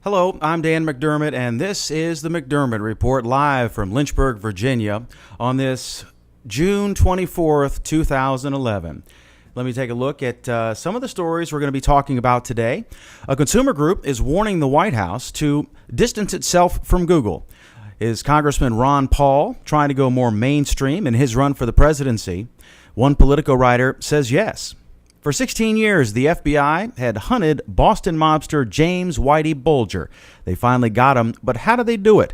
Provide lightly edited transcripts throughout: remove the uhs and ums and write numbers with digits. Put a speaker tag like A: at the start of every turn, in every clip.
A: Hello, I'm Dan McDermott, and this is the McDermott Report live from Lynchburg, Virginia on this June 24th, 2011. Let me take a look at some of the stories we're going to be talking about today. A consumer group is warning the White House to distance itself from Google. Is Congressman Ron Paul trying to go more mainstream in his run for the presidency? One Politico writer says yes. For 16 years, the FBI had hunted Boston mobster James Whitey Bulger. They finally got him, but how did they do it?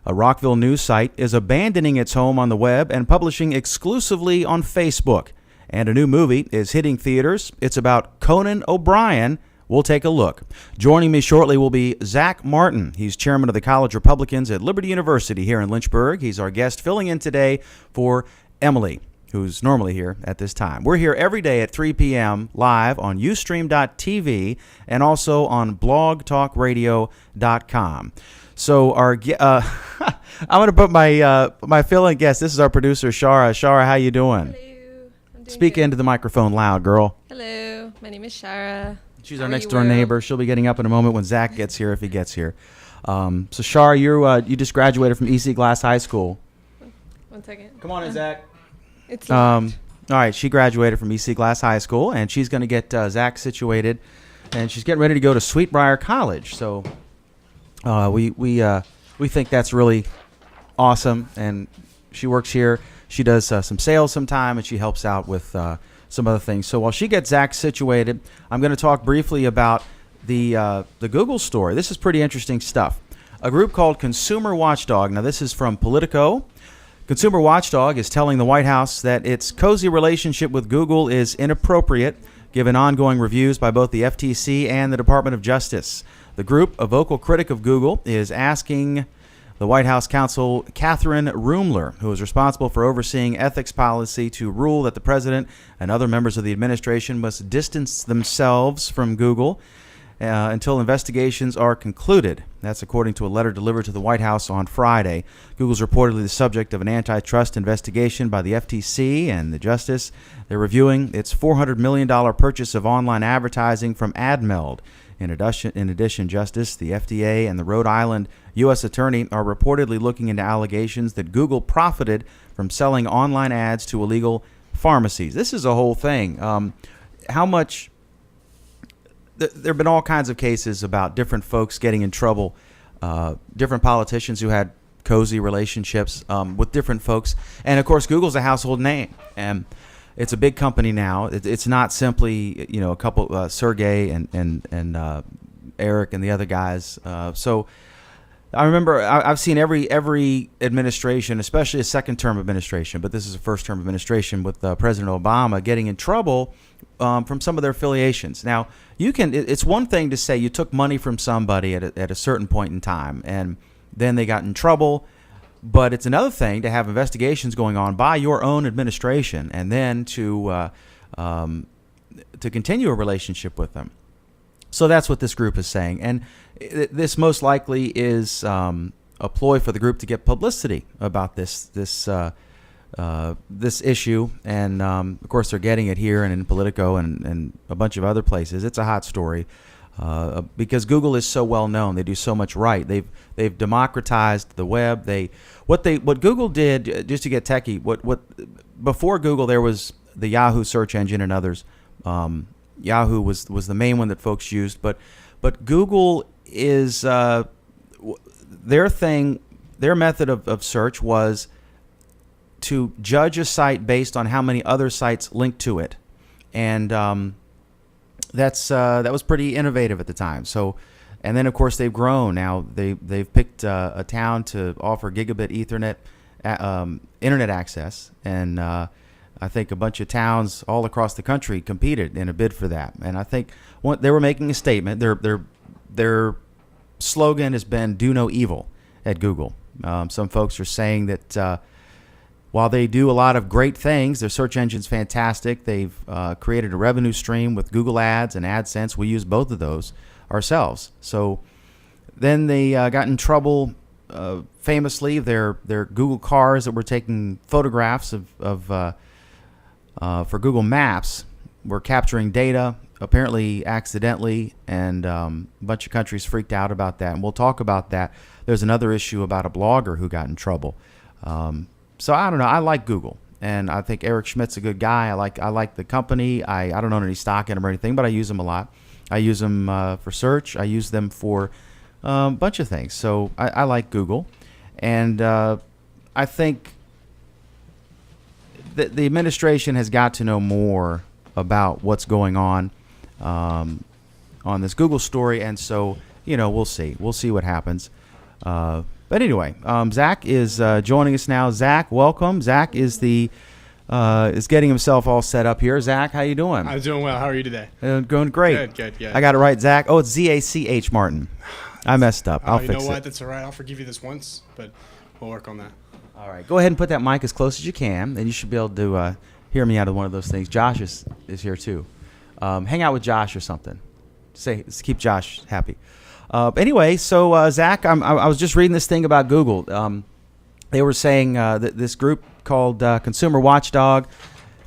A: A Rockville news site is abandoning its home on the web and publishing exclusively on Facebook. And a new movie is hitting theaters. It's about Conan O'Brien. We'll take a look. Joining me shortly will be Zach Martin. He's chairman of the College Republicans at Liberty University here in Lynchburg. He's our guest filling in today for Emily, who's normally here at this time. We're here every day at 3 p.m. live on Ustream.tv and also on blogtalkradio.com. So I'm going to put my fill-in guest. This is our producer, Shara. Shara, how you doing?
B: Hello. I'm doing
A: Speak
B: good.
A: into the microphone loud, girl.
B: Hello. My name is Shara.
A: She's our next-door neighbor. She'll be getting up in a moment when Zach gets here, if he gets here. So, Shara, you just graduated from EC Glass High School.
B: 1 second.
A: Come on in, Zach.
B: It's
A: All right, she graduated from EC Glass High School, and she's going to get Zach situated, and she's getting ready to go to Sweetbriar College. So we think that's really awesome, and she works here. She does some sales sometime, and she helps out with some other things. So while she gets Zach situated, I'm going to talk briefly about the Google story. This is pretty interesting stuff. A group called Consumer Watchdog. Now, this is from Politico. Consumer Watchdog is telling the White House that its cozy relationship with Google is inappropriate, given ongoing reviews by both the FTC and the Department of Justice. The group, a vocal critic of Google, is asking the White House counsel Catherine Rumler, who is responsible for overseeing ethics policy, to rule that the president and other members of the administration must distance themselves from Google until investigations are concluded. That's according to a letter delivered to the White House on Friday. Google's reportedly the subject of an antitrust investigation by the FTC and the Justice. They're reviewing its $400 million purchase of online advertising from AdMeld. In addition, Justice, the FDA, and the Rhode Island U.S. Attorney are reportedly looking into allegations that Google profited from selling online ads to illegal pharmacies. This is a whole thing. How much... There have been all kinds of cases about different folks getting in trouble, different politicians who had cozy relationships with different folks. And, of course, Google's a household name, and it's a big company now. It's not simply, a couple, Sergey and Eric and the other guys. So I remember I've seen every administration, especially a second-term administration, but this is a first-term administration with President Obama, getting in trouble from some of their affiliations. Now, it's one thing to say you took money from somebody at a certain point in time, and then they got in trouble, but it's another thing to have investigations going on by your own administration, and then to continue a relationship with them. So that's what this group is saying, and this most likely is a ploy for the group to get publicity about this issue, and of course they're getting it here and in Politico and a bunch of other places. It's a hot story because Google is so well known. They do so much right. They've democratized the web. What Google did, just to get techie, what before Google there was the Yahoo search engine and others. Yahoo was the main one that folks used, but Google is their method of search was to judge a site based on how many other sites link to it, and that was pretty innovative at the time. So, and then of course they've grown. Now they've picked a town to offer gigabit Ethernet internet access, and I think a bunch of towns all across the country competed in a bid for that. And I think they were making a statement. Their slogan has been "Do no evil" at Google. Some folks are saying that while they do a lot of great things, their search engine's fantastic. They've created a revenue stream with Google Ads and AdSense. We use both of those ourselves. So then they got in trouble. Famously, their Google cars that were taking photographs of for Google Maps were capturing data apparently accidentally, and a bunch of countries freaked out about that. And we'll talk about that. There's another issue about a blogger who got in trouble. So I don't know. I like Google, and I think Eric Schmidt's a good guy. I like the company. I don't own any stock in them or anything, but I use them a lot. I use them for search. I use them for a bunch of things. So I like Google, and I think that the administration has got to know more about what's going on this Google story, and so we'll see what happens. But anyway, Zach is joining us now. Zach, welcome. Zach is is getting himself all set up here. Zach, how you doing?
C: I'm doing well. How are you today?
A: Going great.
C: Good. Yeah.
A: I got it right, Zach. Oh, it's Zach Martin. I messed up. I'll fix it.
C: You know what? That's all right. I'll forgive you this once, but we'll work on that.
A: All right. Go ahead and put that mic as close as you can, and you should be able to hear me out of one of those things. Josh is here too. Hang out with Josh or something. Let's keep Josh happy. Anyway, so Zach, I was just reading this thing about Google. They were saying that this group called Consumer Watchdog,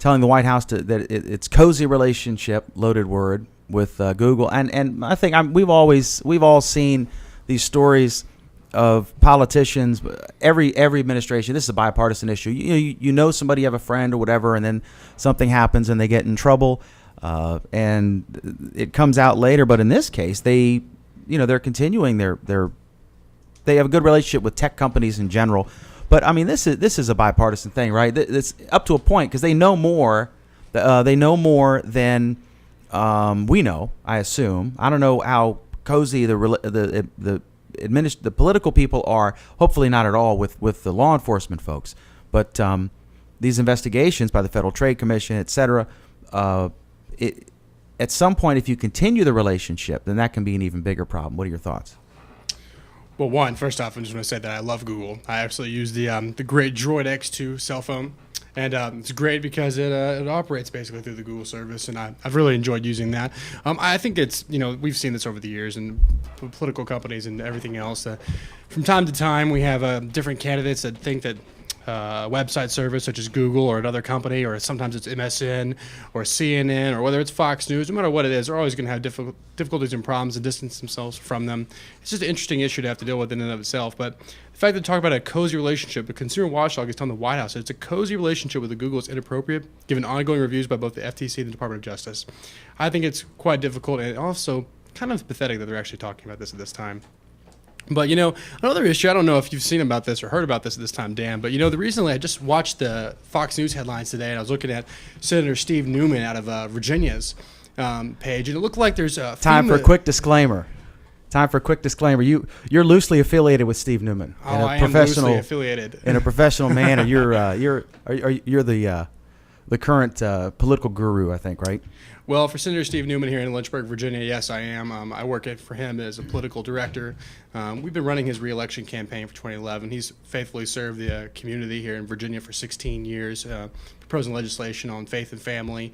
A: telling the White House that it's cozy relationship, loaded word, with Google, and I think we've all seen these stories of politicians. Every administration, this is a bipartisan issue. You know somebody, you have a friend or whatever, and then something happens and they get in trouble, and it comes out later. But in this case, they're continuing they have a good relationship with tech companies in general. But I mean, this is a bipartisan thing, right? It's up to a point because they know more. They know more than we know. I assume. I don't know how cozy the political people are. Hopefully not at all with the law enforcement folks. But these investigations by the Federal Trade Commission, et cetera, at some point, if you continue the relationship, then that can be an even bigger problem. What are your thoughts?
C: Well, first off, I just want to say that I love Google. I absolutely use the great Droid X2 cell phone, and it's great because it operates basically through the Google service, and I've really enjoyed using that. I think it's we've seen this over the years in political companies and everything else. From time to time, we have different candidates that think that a website service such as Google or another company, or sometimes it's MSN or CNN, or whether it's Fox News, no matter what it is, they're always going to have difficulties and problems and distance themselves from them. It's just an interesting issue to have to deal with in and of itself. But the fact that talk about a cozy relationship, the Consumer Watchdog is telling the White House that it's a cozy relationship with Google is inappropriate, given ongoing reviews by both the FTC and the Department of Justice. I think it's quite difficult and also kind of pathetic that they're actually talking about this at this time. But, another issue, I don't know if you've seen about this or heard about this at this time, Dan, but, recently I just watched the Fox News headlines today, and I was looking at Senator Steve Newman out of Virginia's page, and it looked like there's a
A: Time for a quick disclaimer. You're loosely affiliated with Steve Newman.
C: I am loosely affiliated.
A: In a professional manner. You're the current political guru, I think, right?
C: Well, for Senator Steve Newman here in Lynchburg, Virginia, yes, I am. I work for him as a political director. We've been running his re-election campaign for 2011. He's faithfully served the community here in Virginia for 16 years, proposing legislation on faith and family,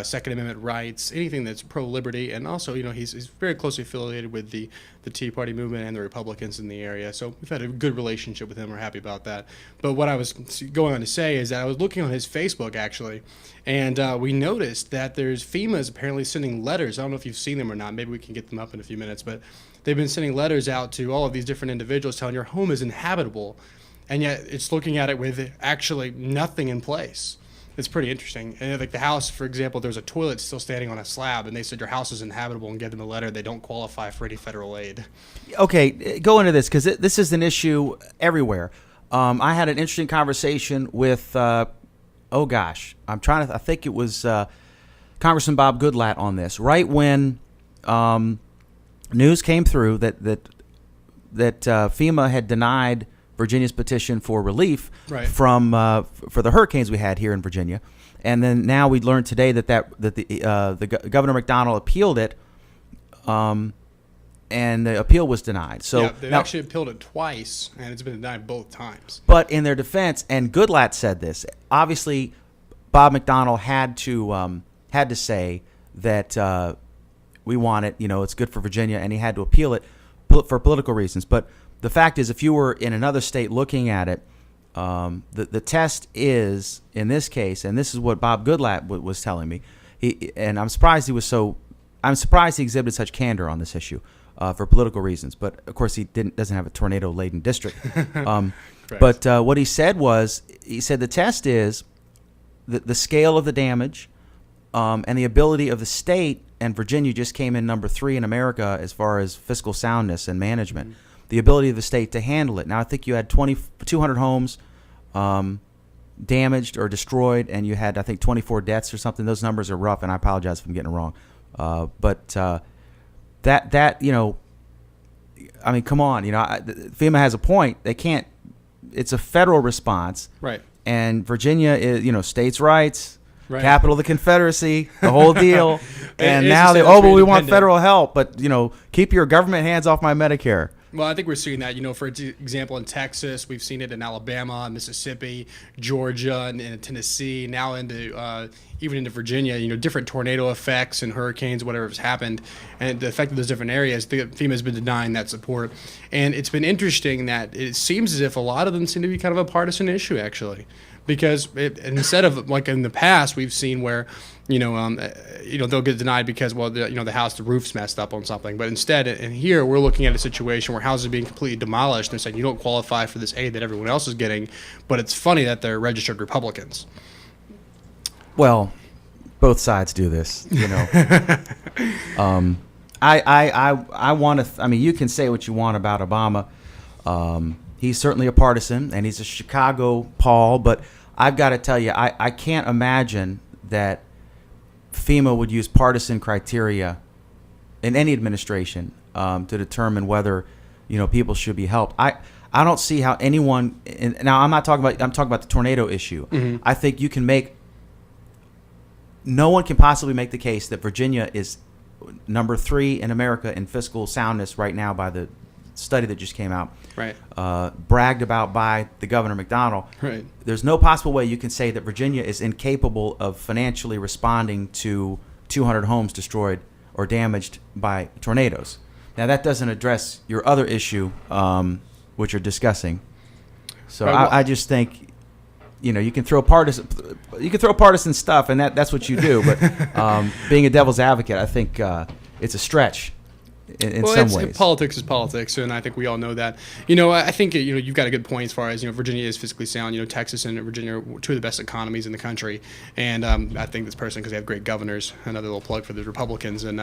C: Second Amendment rights, anything that's pro-liberty. And also, he's very closely affiliated with the Tea Party movement and the Republicans in the area. So we've had a good relationship with him. We're happy about that. But what I was going on to say is that I was looking on his Facebook, actually, and we noticed that there's FEMA's apparently sending letters. I don't know if you've seen them or not. Maybe we can get them up in a few minutes. But they've been sending letters out to all of these different individuals telling your home is inhabitable, and yet it's looking at it with actually nothing in place. It's pretty interesting. And like the house, for example, there's a toilet still standing on a slab, and they said your house is inhabitable and gave them a letter. They don't qualify for any federal aid.
A: Okay, go into this because this is an issue everywhere. I had an interesting conversation with, I think it was Congressman Bob Goodlatte on this. Right when news came through that FEMA had denied Virginia's petition for relief from for the hurricanes we had here in Virginia, and then now we learned today that the Governor McDonnell appealed it, and the appeal was denied. So
C: yeah, they've actually appealed it twice, and it's been denied both times.
A: But in their defense, and Goodlatte said this, obviously Bob McDonnell had to say that we want it, it's good for Virginia, and he had to appeal it for political reasons. But the fact is, if you were in another state looking at it, the test is, in this case, and this is what Bob Goodlatte was telling me, and I'm surprised he was so I'm surprised he exhibited such candor on this issue for political reasons. But of course, he doesn't have a tornado-laden district. But what he said the test is the scale of the damage and the ability of the state. And Virginia just came in number 3 in America as far as fiscal soundness and management. Mm-hmm. The ability of the state to handle it. Now, I think you had 200 homes damaged or destroyed, and you had, I think, 24 deaths or something. Those numbers are rough, and I apologize if I'm getting it wrong. But that you know, I mean, come on, you know, FEMA has a point. They can't. It's a federal response,
C: right?
A: And Virginia is, you know, states' rights.
C: Right.
A: Capital of the Confederacy, the whole deal. And now but we want federal help. But, you know, keep your government hands off my Medicare.
C: Well, I think we're seeing that, you know, for example, in Texas, we've seen it in Alabama, Mississippi, Georgia, and Tennessee, now into even into Virginia, you know, different tornado effects and hurricanes, whatever has happened, and the effect of those different areas, FEMA has been denying that support. And it's been interesting that it seems as if a lot of them seem to be kind of a partisan issue, actually. Because instead of like in the past, we've seen where, they'll get denied because, well, the house, the roof's messed up on something. But instead, and here we're looking at a situation where houses are being completely demolished. And they're saying you don't qualify for this aid that everyone else is getting. But it's funny that they're registered Republicans.
A: Well, both sides do this, you know. I want to. I mean, you can say what you want about Obama. He's certainly a partisan, and he's a Chicago Paul, but I've got to tell you, I can't imagine that FEMA would use partisan criteria in any administration to determine whether, you know, people should be helped. I don't see how anyone. Now, I'm talking about the tornado issue. Mm-hmm. I think you can no one can possibly make the case that Virginia is number 3 in America in fiscal soundness right now by the study that just came out,
C: right?
A: Bragged about by the Governor McDonnell.
C: Right.
A: There's no possible way you can say that Virginia is incapable of financially responding to 200 homes destroyed or damaged by tornadoes. Now, that doesn't address your other issue, which you're discussing. So right, well, I just think, you know, you can throw partisan stuff, and that's what you do. But being a devil's advocate, I think it's a stretch. In some ways,
C: politics is politics, and I think we all know that. You know, I think you've got a good point as far as, you know, Virginia is fiscally sound. You know, Texas and Virginia are 2 of the best economies in the country, and I think this person because they have great governors. Another little plug for the Republicans, and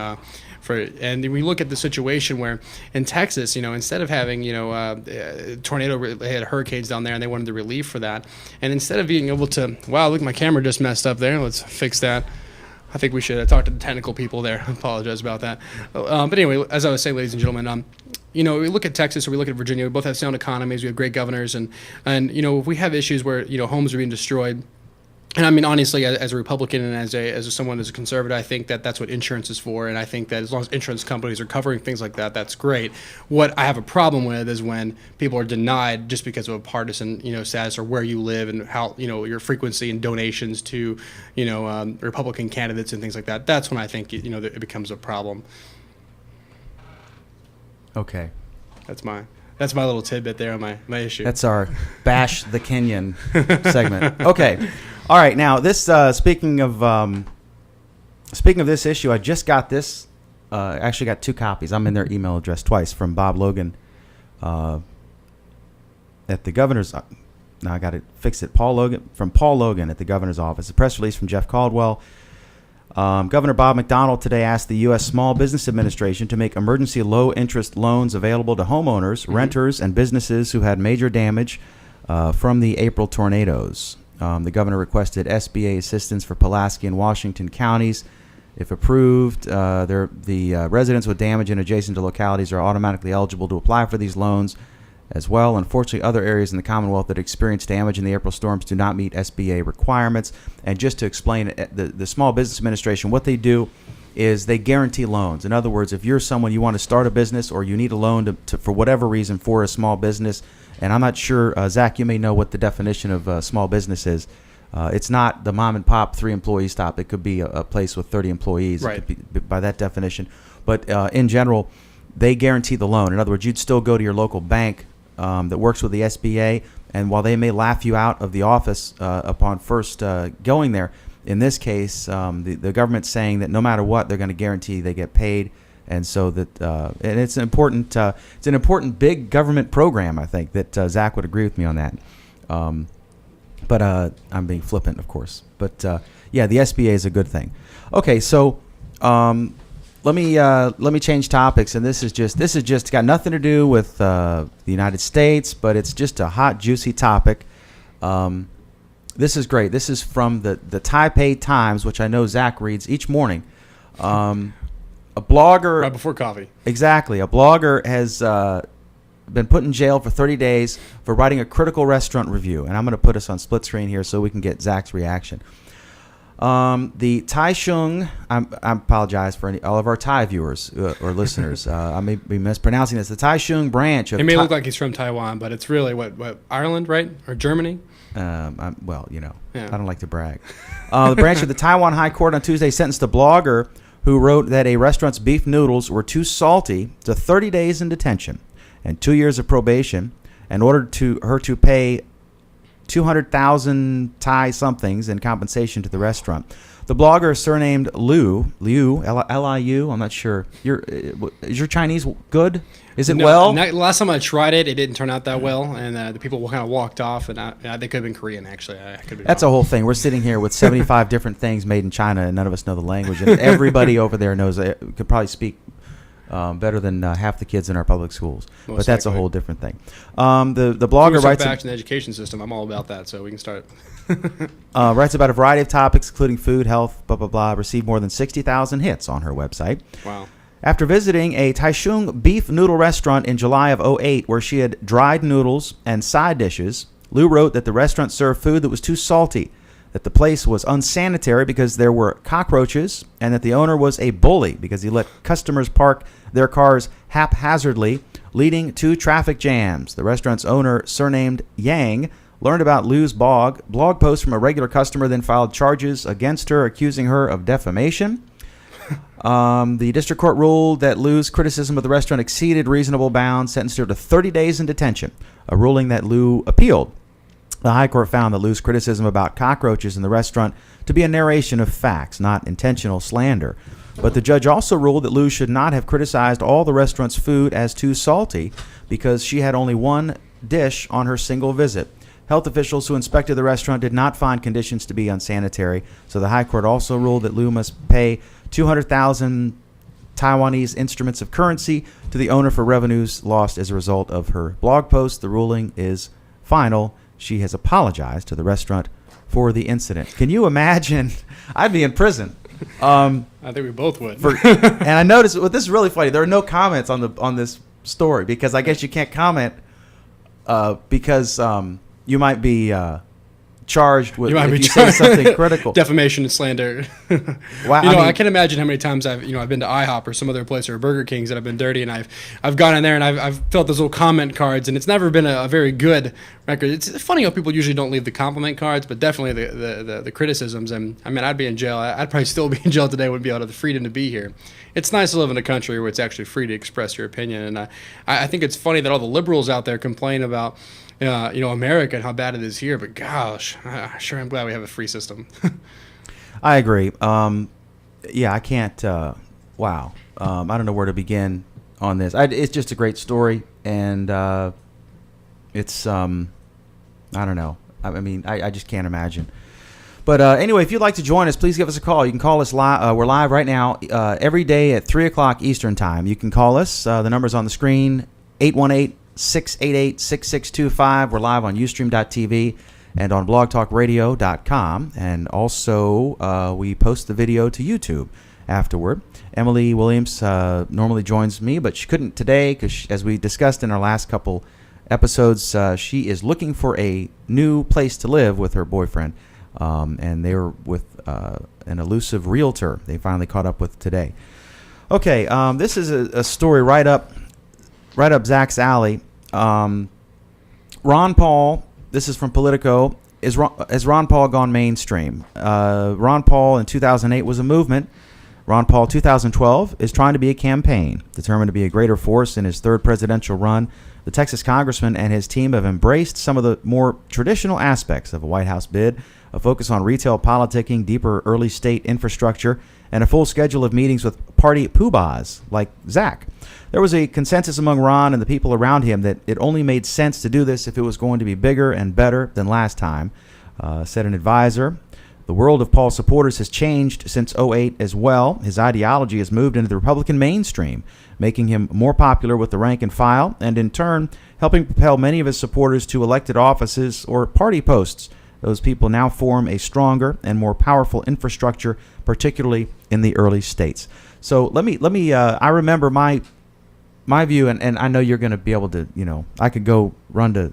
C: we look at the situation where in Texas, you know, instead of having tornado, they had hurricanes down there, and they wanted the relief for that, and instead of being able to, wow, look, my camera just messed up there, let's fix that. I think we should talk to the technical people there. I apologize about that. But anyway, as I was saying, ladies and gentlemen, we look at Texas or we look at Virginia. We both have sound economies. We have great governors, and if we have issues where homes are being destroyed. And I mean, honestly, as a Republican and as a conservative, I think that that's what insurance is for. And I think that as long as insurance companies are covering things like that, that's great. What I have a problem with is when people are denied just because of a partisan, status or where you live and how, your frequency and donations to, Republican candidates and things like that. That's when I think, it becomes a problem.
A: Okay.
C: That's my little tidbit there on my issue.
A: That's our Bash the Kenyan segment. Okay. All right, now this speaking of this issue, I just got this. Actually, got 2 copies. I'm in their email address twice from Bob Logan at the governor's. Now I got to fix it. Paul Logan at the governor's office. A press release from Jeff Caldwell. Governor Bob McDonnell today asked the U.S. Small Business Administration to make emergency low-interest loans available to homeowners, renters, and businesses who had major damage from the April tornadoes. The governor requested SBA assistance for Pulaski and Washington counties. If approved, the residents with damage in adjacent to localities are automatically eligible to apply for these loans as well. Unfortunately, other areas in the Commonwealth that experienced damage in the April storms do not meet SBA requirements. And just to explain it, the Small Business Administration, what they do is they guarantee loans. In other words, if you're someone, you want to start a business or you need a loan to for whatever reason for a small business, and I'm not sure, Zach, you may know what the definition of small business is. It's not the mom and pop 3-employee stop. It could be a place with 30 employees.
C: Right.
A: It could be, by that definition. But in general, they guarantee the loan. In other words, you'd still go to your local bank that works with the SBA, and while they may laugh you out of the office upon first going there, in this case, the government's saying that no matter what, they're going to guarantee they get paid. And so that, and it's an important big government program. I think that Zach would agree with me on that. But I'm being flippant, of course. But yeah, the SBA is a good thing. Okay, so let me change topics, and this is just got nothing to do with the United States, but it's just a hot, juicy topic. This is great. This is from the Taipei Times, which I know Zach reads each morning. A blogger
C: Right before coffee.
A: Exactly. A blogger has been put in jail for 30 days for writing a critical restaurant review. And I'm going to put us on split screen here so we can get Zach's reaction. The Taichung, I apologize for all of our Thai viewers or listeners. I may be mispronouncing this. The Taichung branch of
C: It may look like he's from Taiwan, but it's really what Ireland, right? Or Germany?
A: Well,
C: Yeah.
A: I don't like to brag. The branch of the Taiwan High Court on Tuesday sentenced a blogger who wrote that a restaurant's beef noodles were too salty to 30 days in detention and 2 years of probation, and ordered her to pay 200,000 Thai somethings in compensation to the restaurant. The blogger, surnamed Liu, L-I-U, I'm not sure. Is your Chinese good? Is it well?
C: Last time I tried it, it didn't turn out that well, and the people kind of walked off, and they could have been Korean, actually. I could be
A: That's
C: wrong.
A: a whole thing. We're sitting here with 75 different things made in China, and none of us know the language. And everybody over there knows it, could probably speak better than half the kids in our public schools.
C: Most
A: but that's
C: likely.
A: a whole different thing. The blogger writes
C: back to the education system. I'm all about that, so we can start.
A: writes about a variety of topics, including food, health, blah, blah, blah. Received more than 60,000 hits on her website.
C: Wow.
A: After visiting a Taichung beef noodle restaurant in July of 2008, where she had dried noodles and side dishes, Liu wrote that the restaurant served food that was too salty, that the place was unsanitary because there were cockroaches, and that the owner was a bully because he let customers park their cars haphazardly, leading to traffic jams. The restaurant's owner, surnamed Yang, learned about Liu's blog post from a regular customer, then filed charges against her, accusing her of defamation. The district court ruled that Liu's criticism of the restaurant exceeded reasonable bounds, sentenced her to 30 days in detention, a ruling that Liu appealed. The High Court found that Liu's criticism about cockroaches in the restaurant to be a narration of facts, not intentional slander. But the judge also ruled that Liu should not have criticized all the restaurant's food as too salty because she had only one dish on her single visit. Health officials who inspected the restaurant did not find conditions to be unsanitary, so the High Court also ruled that Liu must pay 200,000 Taiwanese instruments of currency to the owner for revenues lost as a result of her blog post. The ruling is final. She has apologized to the restaurant for the incident. Can you imagine? I'd be in prison.
C: I think we both would.
A: And I noticed, well, this is really funny. There are no comments on this story because I guess you can't comment because you might be charged with if you say something critical.
C: Defamation and slander.
A: Wow,
C: I can imagine how many times I've been to IHOP or some other place or Burger King's that have been dirty, and I've gone in there and I've filled those little comment cards, and it's never been a very good record. It's funny how people usually don't leave the compliment cards, but definitely the criticisms. And I mean, I'd be in jail. I'd probably still be in jail today. Wouldn't be able to have the freedom to be here. It's nice to live in a country where it's actually free to express your opinion, and I think it's funny that all the liberals out there complain about America and how bad it is here, but gosh, I sure am glad we have a free system.
A: I agree. Yeah, I can't. Wow. I don't know where to begin on this. It's just a great story, and it's I don't know. I mean, I just can't imagine. But anyway, if you'd like to join us, please give us a call. You can call us live. We're live right now every day at 3 o'clock Eastern Time. You can call us. The number's on the screen, 818-688-6625. We're live on Ustream.tv and on blogtalkradio.com. And also, we post the video to YouTube afterward. Emily Williams normally joins me, but she couldn't today because, as we discussed in our last couple episodes, she is looking for a new place to live with her boyfriend. And they were with an elusive realtor they finally caught up with today. Okay, this is a story right up Zach's alley. Ron Paul, this is from Politico, has Ron Paul gone mainstream? Ron Paul in 2008 was a movement. Ron Paul, 2012, is trying to be a campaign. Determined to be a greater force in his third presidential run, the Texas congressman and his team have embraced some of the more traditional aspects of a White House bid, a focus on retail politicking, deeper early state infrastructure, and a full schedule of meetings with party poobahs like Zach. There was a consensus among Ron and the people around him that it only made sense to do this if it was going to be bigger and better than last time, said an advisor. The world of Paul's supporters has changed since '08 as well. His ideology has moved into the Republican mainstream, making him more popular with the rank and file, and in turn, helping propel many of his supporters to elected offices or party posts. Those people now form a stronger and more powerful infrastructure, particularly in the early states. So let me. I remember my view, and I know you're going to be able to. I could go run to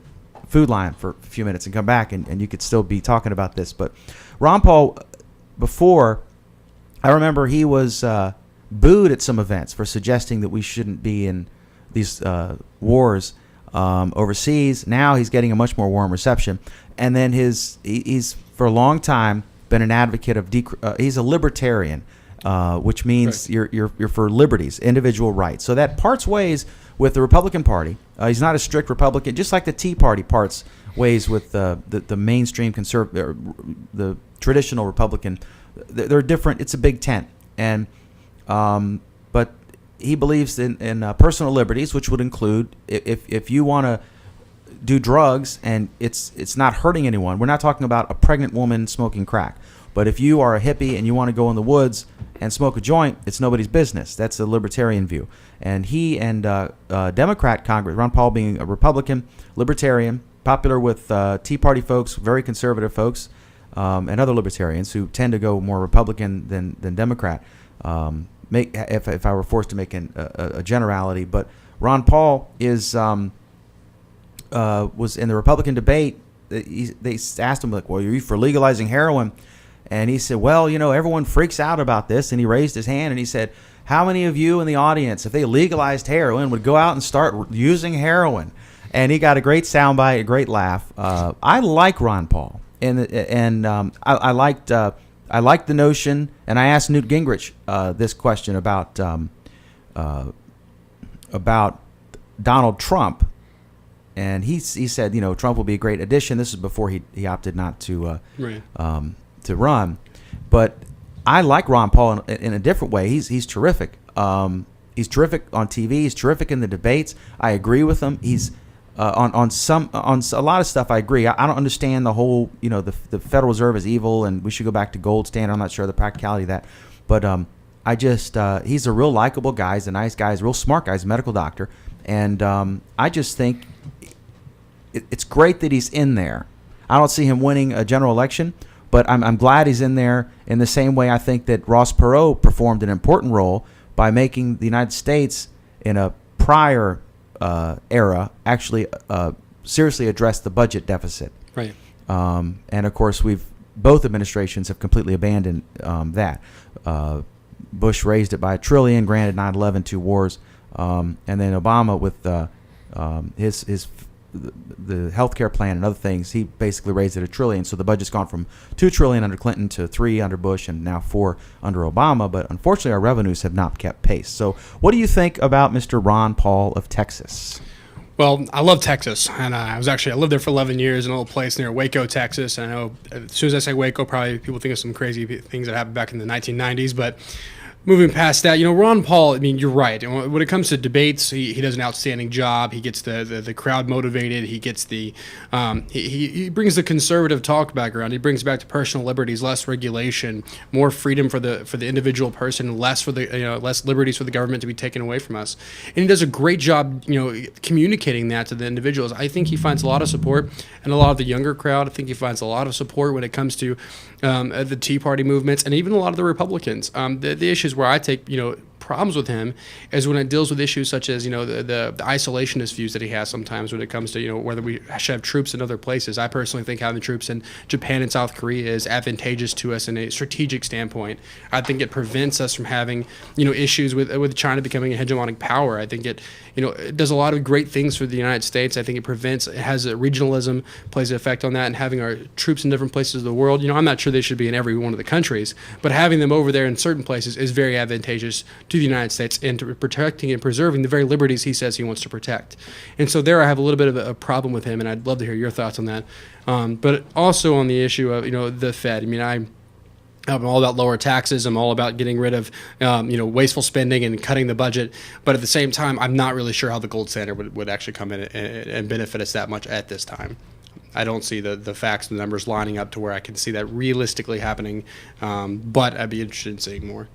A: Food Line for a few minutes and come back, and you could still be talking about this. But Ron Paul, before, I remember he was booed at some events for suggesting that we shouldn't be in these wars overseas. Now he's getting a much more warm reception. And then he's for a long time been an advocate of he's a libertarian, which means right. you're for liberties, individual rights. So that parts ways with the Republican Party. He's not a strict Republican, just like the Tea Party parts ways with the mainstream conservative, the traditional Republican. They're different. It's a big tent, and but he believes in personal liberties, which would include if you want to do drugs and it's not hurting anyone. We're not talking about a pregnant woman smoking crack. But if you are a hippie and you want to go in the woods and smoke a joint, it's nobody's business. That's a libertarian view. And he and Democrat Congress, Ron Paul being a Republican, libertarian, popular with Tea Party folks, very conservative folks, and other libertarians who tend to go more Republican than Democrat. If I were forced to make a generality, but Ron Paul is was in the Republican debate. They asked him, like, well, are you for legalizing heroin? And he said, well, everyone freaks out about this. And he raised his hand and he said, how many of you in the audience, if they legalized heroin, would go out and start using heroin? And he got a great soundbite, a great laugh. I like Ron Paul, and I liked the notion. And I asked Newt Gingrich this question about Donald Trump. And he said, Trump will be a great addition. This is before he opted not to run. But I like Ron Paul in a different way. He's terrific. He's terrific on TV. He's terrific in the debates. I agree with him. He's on a lot of stuff. I agree. I don't understand the whole. The Federal Reserve is evil and we should go back to gold standard. I'm not sure of the practicality of that. But I just he's a real likable guy. He's a nice guy. He's a real smart guy. He's a medical doctor. And I just think it's great that he's in there. I don't see him winning a general election, but I'm glad he's in there in the same way I think that Ross Perot performed an important role by making the United States in a prior era actually seriously address the budget deficit. Right. And, of course, both administrations have completely abandoned that. Bush raised it by $1 trillion, granted 9/11, 2 wars, and then Obama with the healthcare plan and other things, he basically raised it $1 trillion. So the budget's gone from $2 trillion under Clinton to $3 trillion under Bush and now $4 trillion under Obama. But unfortunately, our revenues have not kept pace. So what do you think about Mr. Ron Paul of Texas?
C: Well, I love Texas, and I lived there for 11 years in a little place near Waco, Texas. And I know as soon as I say Waco, probably people think of some crazy things that happened back in the 1990s, but moving past that, Ron Paul, I mean, you're right. When it comes to debates, he does an outstanding job. He gets the crowd motivated. He gets he brings the conservative talk back around. He brings back to personal liberties, less regulation, more freedom for the individual person, less liberties for the government to be taken away from us. And he does a great job, communicating that to the individuals. I think he finds a lot of support in a lot of the younger crowd. I think he finds a lot of support when it comes to the Tea Party movements and even a lot of the Republicans. The issues where I take problems with him is when it deals with issues such as, the isolationist views that he has sometimes when it comes to, whether we should have troops in other places. I personally think having troops in Japan and South Korea is advantageous to us in a strategic standpoint. I think it prevents us from having, issues with China becoming a hegemonic power. I think it does a lot of great things for the United States. I think it has a regionalism, plays an effect on that, and having our troops in different places of the world. I'm not sure they should be in every one of the countries, but having them over there in certain places is very advantageous to the United States and to protecting and preserving the very liberties he says he wants to protect. And so there I have a little bit of a problem with him, and I'd love to hear your thoughts on that. But also on the issue of, the Fed. I'm all about lower taxes. I'm all about getting rid of, wasteful spending and cutting the budget. But at the same time, I'm not really sure how the gold standard would actually come in and benefit us that much at this time. I don't see the facts and the numbers lining up to where I can see that realistically happening. But I'd be interested in seeing more.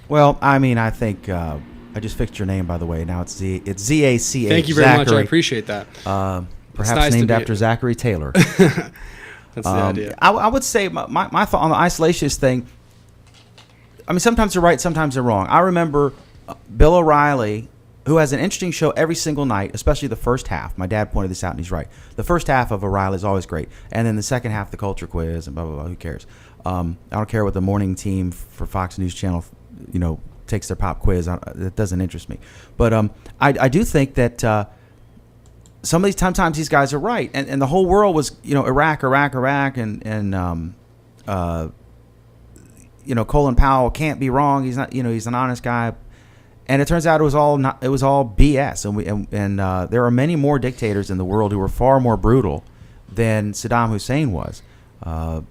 A: Well, I think I just fixed your name, by the way. Now it's Z-A-C-H.
C: Thank you very much. I appreciate that.
A: Perhaps
C: nice
A: named after Zachary Taylor.
C: That's the idea.
A: I would say my thought on the isolationist thing, sometimes they're right, sometimes they're wrong. I remember Bill O'Reilly, who has an interesting show every single night, especially the first half. My dad pointed this out, and he's right. The first half of O'Reilly is always great. And then the second half, the culture quiz, and blah, blah, blah. Who cares? I don't care what the morning team for Fox News Channel, takes their pop quiz. That doesn't interest me. But I do think that some of these sometimes these guys are right, and the whole world was Iraq, and Colin Powell can't be wrong. He's not he's an honest guy, and it turns out it was all BS. And there are many more dictators in the world who were far more brutal than Saddam Hussein was, but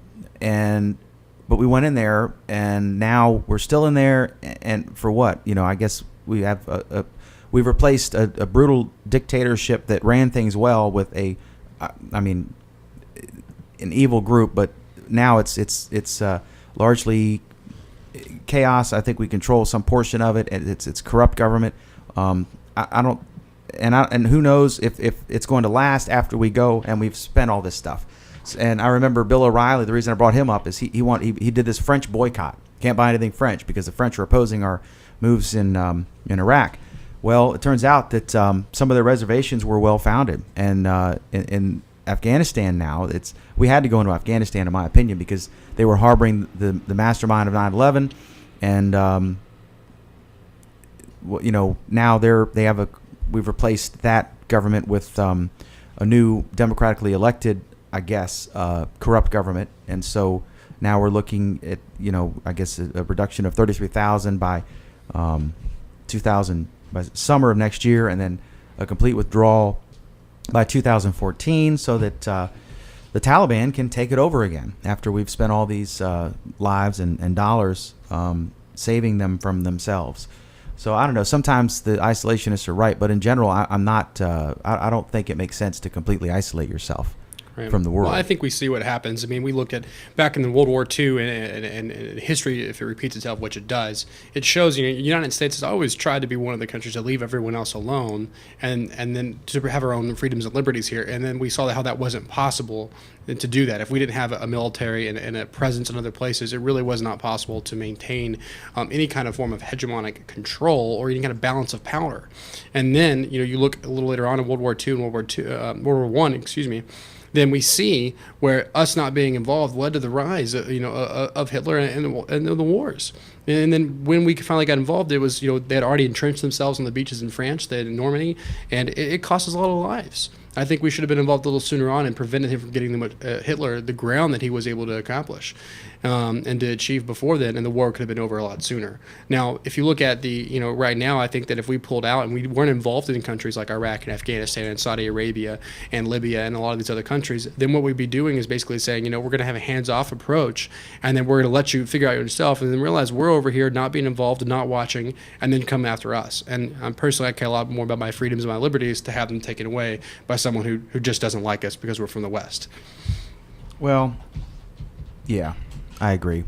A: we went in there, and now we're still in there, and for what? I guess we have we've replaced a brutal dictatorship that ran things well with an evil group, but now it's largely chaos. I think we control some portion of it, and it's corrupt government. I don't, and who knows if it's going to last after we go and we've spent all this stuff. And I remember Bill O'Reilly. The reason I brought him up is he did this French boycott. Can't buy anything French because the French are opposing our moves in Iraq. Well, it turns out that some of their reservations were well founded, and in Afghanistan now, we had to go into Afghanistan, in my opinion, because they were harboring the mastermind of 9/11, and now we've replaced that government with a new democratically elected, I guess, corrupt government, and so now we're looking at I guess a reduction of 33,000 by 2000. By summer of next year, and then a complete withdrawal by 2014, so that the Taliban can take it over again after we've spent all these lives and dollars saving them from themselves. So I don't know. Sometimes the isolationists are right, but in general, I'm not. I don't think it makes sense to completely isolate yourself from the world.
C: Well, I think we see what happens. We look at back in the World War II and history, if it repeats itself, which it does, it shows the United States has always tried to be one of the countries to leave everyone else alone and then to have our own freedoms and liberties here. And then we saw how that wasn't possible to do that. If we didn't have a military and a presence in other places, it really was not possible to maintain any kind of form of hegemonic control or any kind of balance of power. And then you look a little later on in World War II and World War I, then we see where us not being involved led to the rise, of Hitler and the wars. And then when we finally got involved, it was, they had already entrenched themselves on the beaches in France, they had in Normandy, and it cost us a lot of lives. I think we should have been involved a little sooner on and prevented him from getting Hitler the ground that he was able to accomplish and to achieve before then, and the war could have been over a lot sooner. Now, if you look at right now, I think that if we pulled out and we weren't involved in countries like Iraq and Afghanistan and Saudi Arabia and Libya and a lot of these other countries, then what we'd be doing is basically saying, we're going to have a hands-off approach, and then we're going to let you figure out yourself, and then realize we're over here not being involved and not watching, and then come after us. And personally, I care a lot more about my freedoms and my liberties to have them taken away by someone who just doesn't like us because we're from the West.
A: Well, yeah, I agree.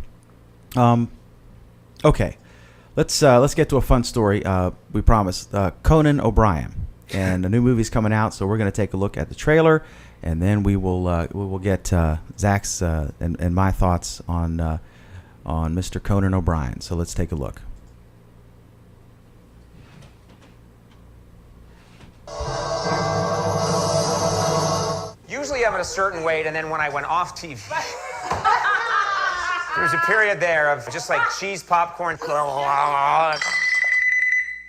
A: Okay, let's get to a fun story. We promised Conan O'Brien, and a new movie's coming out, so we're going to take a look at the trailer, and then we will get Zach's and my thoughts on Mr. Conan O'Brien. So let's take a look.
D: a certain weight, and then when I went off TV, there was a period there of just like cheese, popcorn.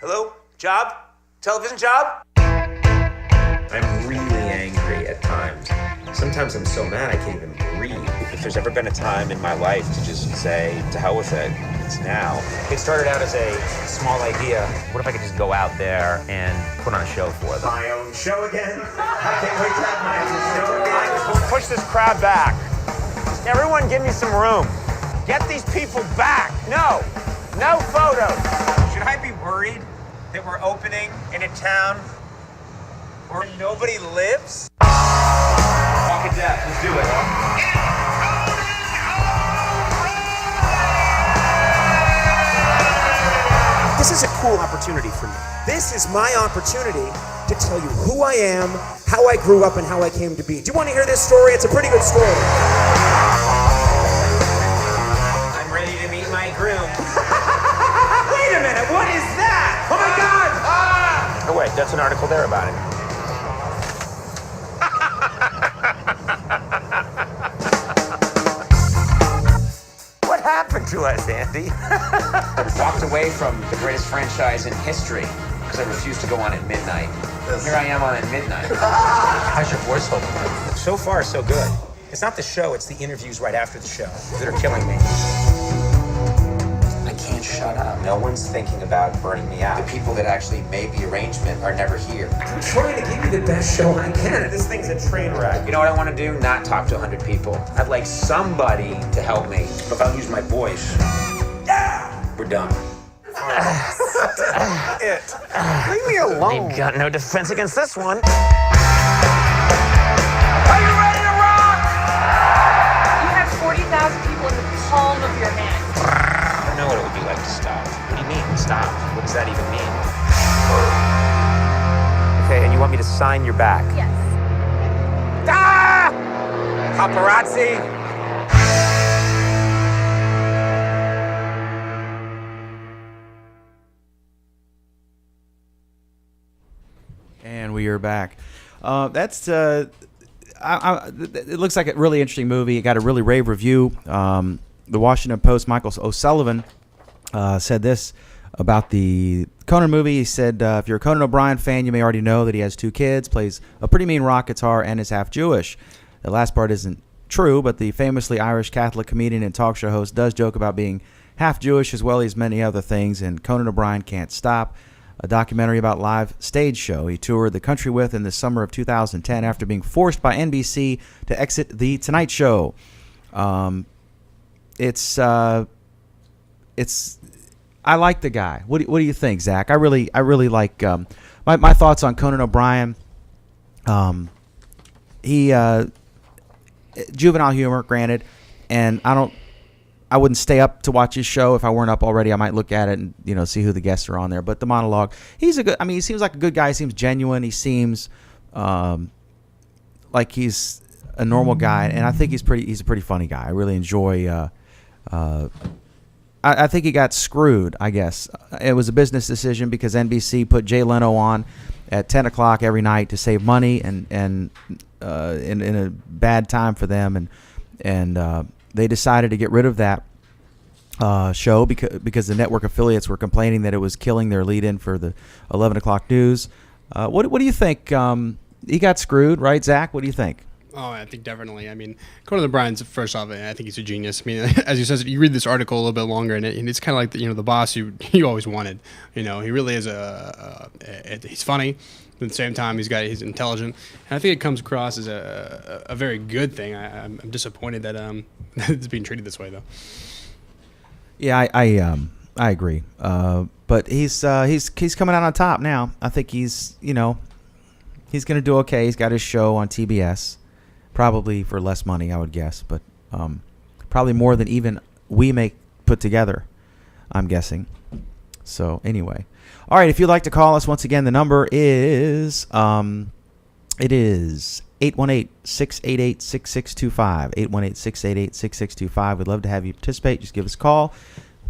D: Hello? Job? Television job? I'm really angry at times. Sometimes I'm so mad I can't even breathe. If there's ever been a time in my life to just say, to hell with it, it's now. It started out as a small idea. What if I could just go out there and put on a show for them? My own show again? I can't wait to have my own show again. Let's push this crowd back. Everyone give me some room. Get these people back. No photos. Should I be worried that we're opening in a town where nobody lives? Walk of death, let's do it.
E: This is a cool opportunity for me. This is my opportunity to tell you who I am, how I grew up, and how I came to be. Do you want to hear this story? It's a pretty good story.
D: I'm ready to meet my groom.
E: Wait a minute, what is that? Oh my God!
D: Oh wait, that's an article there about it. What happened to us, Andy? I walked away from the greatest franchise in history because I refused to go on at midnight. Here I am on at midnight. How's your voice holding up? So far, so good. It's not the show, it's the interviews right after the show that are killing me. I can't shut up. No one's thinking about burning me out. The people that actually made the arrangement are never here.
E: I'm trying to give you the best show I can. This thing's a train wreck.
D: You know what I want to do? Not talk to 100 people. I'd like somebody to help me. If I lose my voice, we're done. Leave me alone. You've got no defense against this one. Are you ready to rock?
F: You have 40,000 people in the palm of your hand.
D: I know what it would be like to stop. What do you mean, stop? What does that even mean? Okay, and you want me to sign your back?
F: Yes.
D: Ah! Paparazzi!
A: And we are back. It looks like a really interesting movie. It got a really rave review. The Washington Post, Michael O'Sullivan, said this about the Conan movie. He said, if you're a Conan O'Brien fan, you may already know that he has 2 kids, plays a pretty mean rock guitar, and is half Jewish. The last part isn't true, but the famously Irish Catholic comedian and talk show host does joke about being half Jewish as well as many other things, and Conan O'Brien Can't Stop, a documentary about live stage show he toured the country with in the summer of 2010 after being forced by NBC to exit The Tonight Show. I like the guy. What do you think, Zach? I really like my thoughts on Conan O'Brien. He juvenile humor, granted, and I wouldn't stay up to watch his show. If I weren't up already, I might look at it and see who the guests are on there. But the monologue, he seems like a good guy. He seems genuine. He seems like he's a normal guy, and I think he's a pretty funny guy. I really enjoy. I think he got screwed. I guess it was a business decision because NBC put Jay Leno on at 10 o'clock every night to save money, and in a bad time for them, and they decided to get rid of that show because the network affiliates were complaining that it was killing their lead-in for the 11 o'clock news. What do you think? He got screwed, right, Zach? What do you think?
C: Oh, I think definitely. I mean, Conan O'Brien's, first off, I think he's a genius. I mean, as you said, you read this article a little bit longer, and it's kind of like the boss you always wanted. He really is he's funny. At the same time, he's intelligent, and I think it comes across as a very good thing. I'm disappointed that it's being treated this way, though.
A: Yeah, I agree. But he's coming out on top now. I think he's going to do okay. He's got his show on TBS, probably for less money, I would guess, but probably more than even we make put together, I'm guessing. So anyway, all right. If you'd like to call us, once again, the number is 818-688-6625. 818-688-6625. We'd love to have you participate. Just give us a call.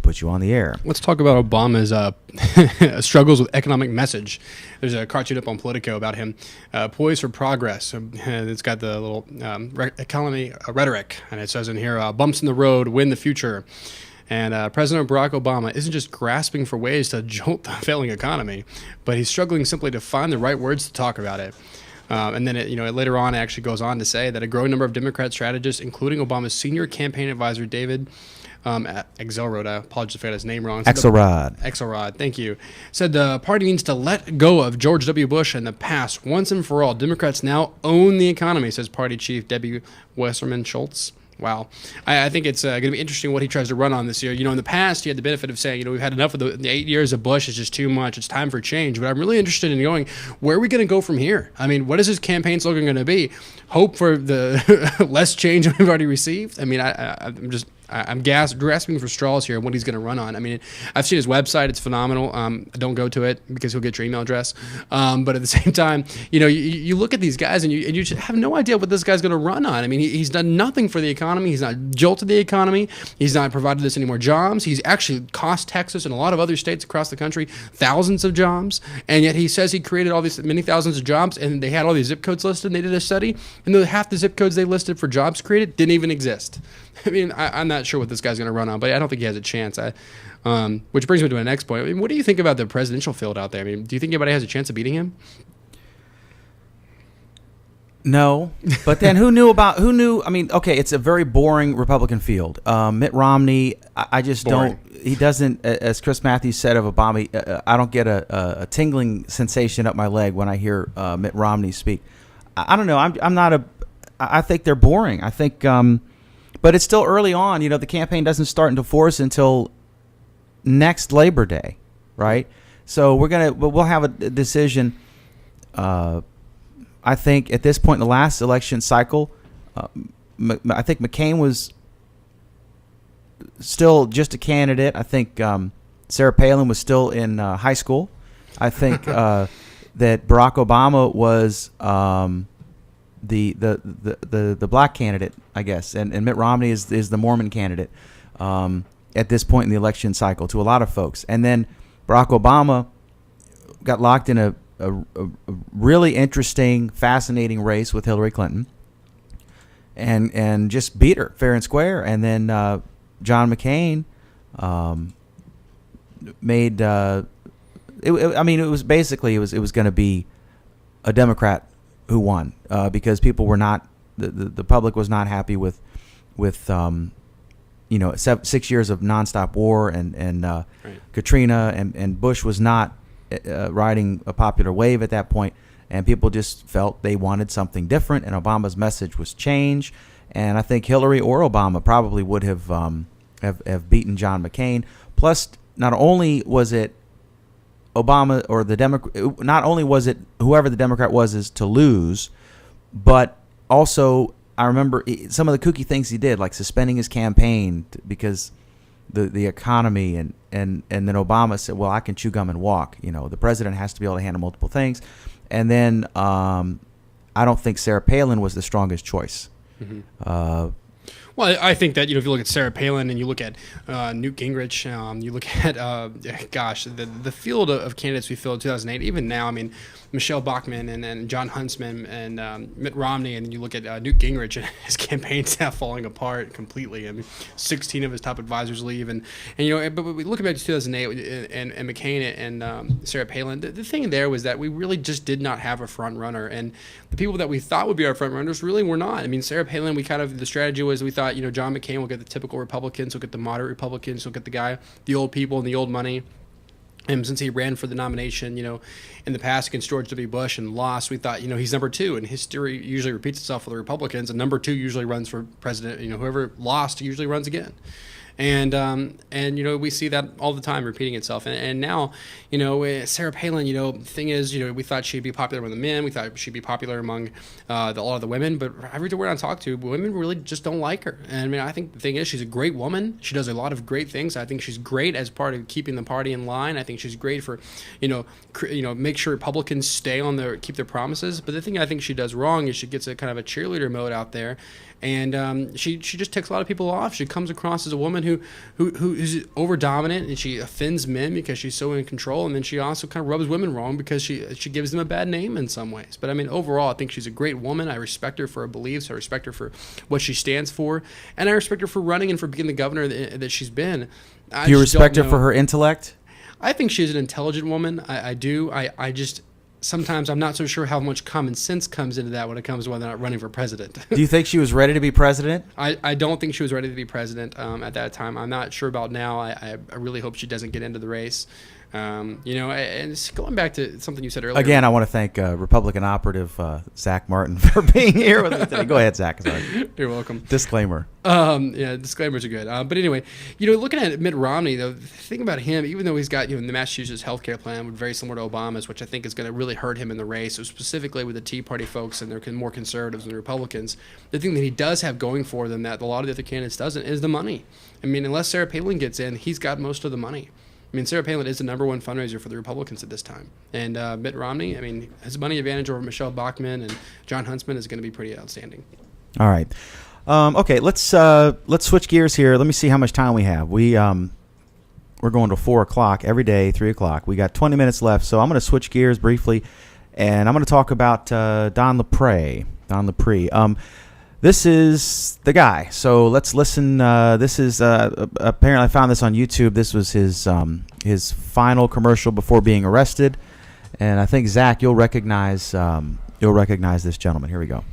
A: put you on the air.
C: Let's talk about Obama's struggles with economic message. There's a cartoon up on Politico about him, poised for progress. It's got the little economy rhetoric, and it says in here, bumps in the road, win the future. And President Barack Obama isn't just grasping for ways to jolt the failing economy, but he's struggling simply to find the right words to talk about it. And then later on, it actually goes on to say that a growing number of Democrat strategists, including Obama's senior campaign advisor, David Axelrod, I apologize if I got his name wrong. Axelrod, thank you. Said the party needs to let go of George W. Bush in the past once and for all. Democrats now own the economy, says party chief Debbie Wasserman Schultz. Wow. I think it's going to be interesting what he tries to run on this year. In the past, he had the benefit of saying, we've had enough of the 8 years of Bush. It's just too much. It's time for change. But I'm really interested in going, where are we going to go from here? I mean, what is his campaign slogan going to be? Hope for the less change we've already received? I mean, I'm grasping for straws here on what he's going to run on. I mean, I've seen his website. It's phenomenal. Don't go to it because he'll get your email address. But at the same time, you look at these guys and you just have no idea what this guy's going to run on. I mean, he's done nothing for the economy. He's not jolted the economy. He's not provided us any more jobs. He's actually cost Texas and a lot of other states across the country thousands of jobs. And yet he says he created all these many thousands of jobs, and they had all these zip codes listed, and they did a study, and half the zip codes they listed for jobs created didn't even exist. I mean, I'm not sure what this guy's going to run on, but I don't think he has a chance. Which brings me to my next point. I mean, what do you think about the presidential field out there? I mean, do you think anybody has a chance of beating him?
A: No, but then who knew? I mean, okay, it's a very boring Republican field. Mitt Romney, I just
C: Boring.
A: don't. He doesn't, as Chris Matthews said of Obama, I don't get a tingling sensation up my leg when I hear Mitt Romney speak. I don't know. I'm not I think they're boring. I think, but it's still early on. The campaign doesn't start into force until next Labor Day, right? So we'll have a decision. I think at this point in the last election cycle, I think McCain was still just a candidate. I think Sarah Palin was still in high school. I think that Barack Obama was the black candidate, I guess, and Mitt Romney is the Mormon candidate at this point in the election cycle to a lot of folks. And then Barack Obama got locked in a really interesting, fascinating race with Hillary Clinton, and just beat her fair and square. And then John McCain made. It was going to be a Democrat who won because people were not. The public was not happy with 6 years of nonstop war and right. Katrina and Bush was not riding a popular wave at that point, and people just felt they wanted something different, and Obama's message was change. And I think Hillary or Obama probably would have beaten John McCain. Plus, not only was it Obama or the Democrat, not only was it whoever the Democrat was is to lose, but also I remember some of the kooky things he did, like suspending his campaign because the economy, and then Obama said, well, I can chew gum and walk. The president has to be able to handle multiple things. And then I don't think Sarah Palin was the strongest choice. Mm-hmm.
C: Well, I think that, if you look at Sarah Palin and you look at Newt Gingrich, you look at, the field of candidates we filled in 2008, even now, I mean, Michelle Bachmann and John Huntsman and Mitt Romney, and then you look at Newt Gingrich and his campaign staff falling apart completely. I mean, 16 of his top advisors leave. And but we look back to 2008 and McCain and Sarah Palin, the thing there was that we really just did not have a front runner. And the people that we thought would be our front runners really were not. I mean, Sarah Palin, the strategy was we thought, John McCain will get the typical Republicans, he'll get the moderate Republicans, he'll get the old people and the old money. And since he ran for the nomination, in the past against George W. Bush and lost, we thought, he's number two. And history usually repeats itself for the Republicans. And number two usually runs for president. Whoever lost usually runs again. And we see that all the time repeating itself. And now, Sarah Palin, the thing is, we thought she'd be popular among the men. We thought she'd be popular among a lot of the women. But everywhere I talk to, women really just don't like her. And I mean, I think the thing is, she's a great woman. She does a lot of great things. I think she's great as part of keeping the party in line. I think she's great for, make sure Republicans keep their promises. But the thing I think she does wrong is she gets a kind of a cheerleader mode out there. And she just ticks a lot of people off. She comes across as a woman who is over dominant, and she offends men because she's so in control, and then she also kind of rubs women wrong because she gives them a bad name in some ways. But I mean, overall, I think she's a great woman. I respect her for her beliefs. I respect her for what she stands for, and I respect her for running and for being the governor that she's been.
A: Do you respect her for her intellect?
C: I think she's an intelligent woman. I do. I just sometimes I'm not so sure how much common sense comes into that when it comes to whether or not running for president.
A: Do you think she was ready to be president?
C: I don't think she was ready to be president at that time. I'm not sure about now. I really hope she doesn't get into the race. And it's going back to something you said earlier.
A: Again, I want to thank Republican operative Zach Martin for being here with us today. Go ahead, Zach. Sorry.
C: You're welcome.
A: Disclaimer.
C: Yeah, disclaimers are good. But anyway, looking at Mitt Romney, though, the thing about him, even though he's got the Massachusetts healthcare plan, very similar to Obama's, which I think is going to really hurt him in the race, so specifically with the Tea Party folks and they're more conservatives than the Republicans. The thing that he does have going for them that a lot of the other candidates doesn't is the money. I mean, unless Sarah Palin gets in, he's got most of the money. I mean, Sarah Palin is the #1 fundraiser for the Republicans at this time. And Mitt Romney, I mean, his money advantage over Michelle Bachmann and John Huntsman is going to be pretty outstanding.
A: All right. Okay, let's switch gears here. Let me see how much time we have. We're going to 4 o'clock every day, 3 o'clock. We got 20 minutes left, so I'm going to switch gears briefly, and I'm going to talk about Don Lapre. This is the guy. So let's listen. This is apparently I found this on YouTube. This was his final commercial before being arrested, and I think Zach, you'll recognize this gentleman. Here we go.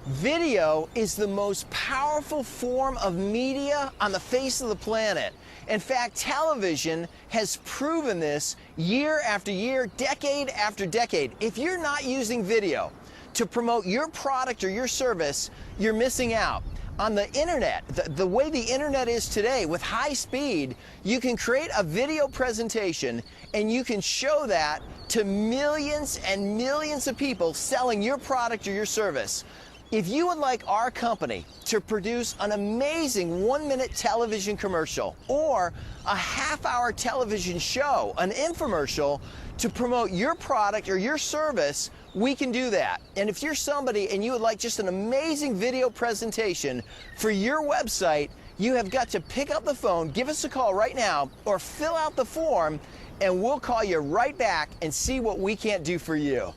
G: Video is the most powerful form of media on the face of the planet. In fact, television has proven this year after year, decade after decade. If you're not using video to promote your product or your service, you're missing out. On the internet, the way the internet is today, with high speed, you can create a video presentation and you can show that to millions and millions of people selling your product or your service. If you would like our company to produce an amazing 1-minute television commercial or a half-hour television show, an infomercial, to promote your product or your service, we can do that. And if you're somebody and you would like just an amazing video presentation for your website, you have got to pick up the phone, give us a call right now, or fill out the form, and we'll call you right back and see what we can't do for you.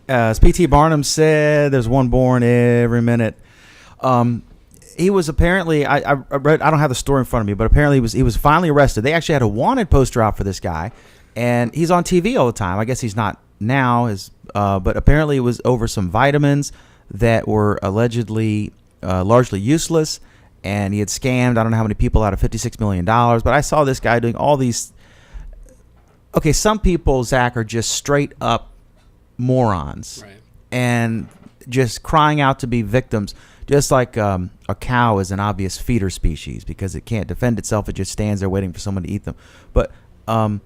A: As P.T. Barnum said, there's one born every minute. He was apparently, I read, I don't have the story in front of me, but apparently he was finally arrested. They actually had a wanted poster out for this guy, and he's on TV all the time. I guess he's not now, but apparently it was over some vitamins that were allegedly largely useless, and he had scammed I don't know how many people out of $56 million. But I saw this guy doing all these. Okay, some people, Zach, are just straight up morons,
C: Right.
A: And just crying out to be victims, just like a cow is an obvious feeder species because it can't defend itself. It just stands there waiting for someone to eat them. But some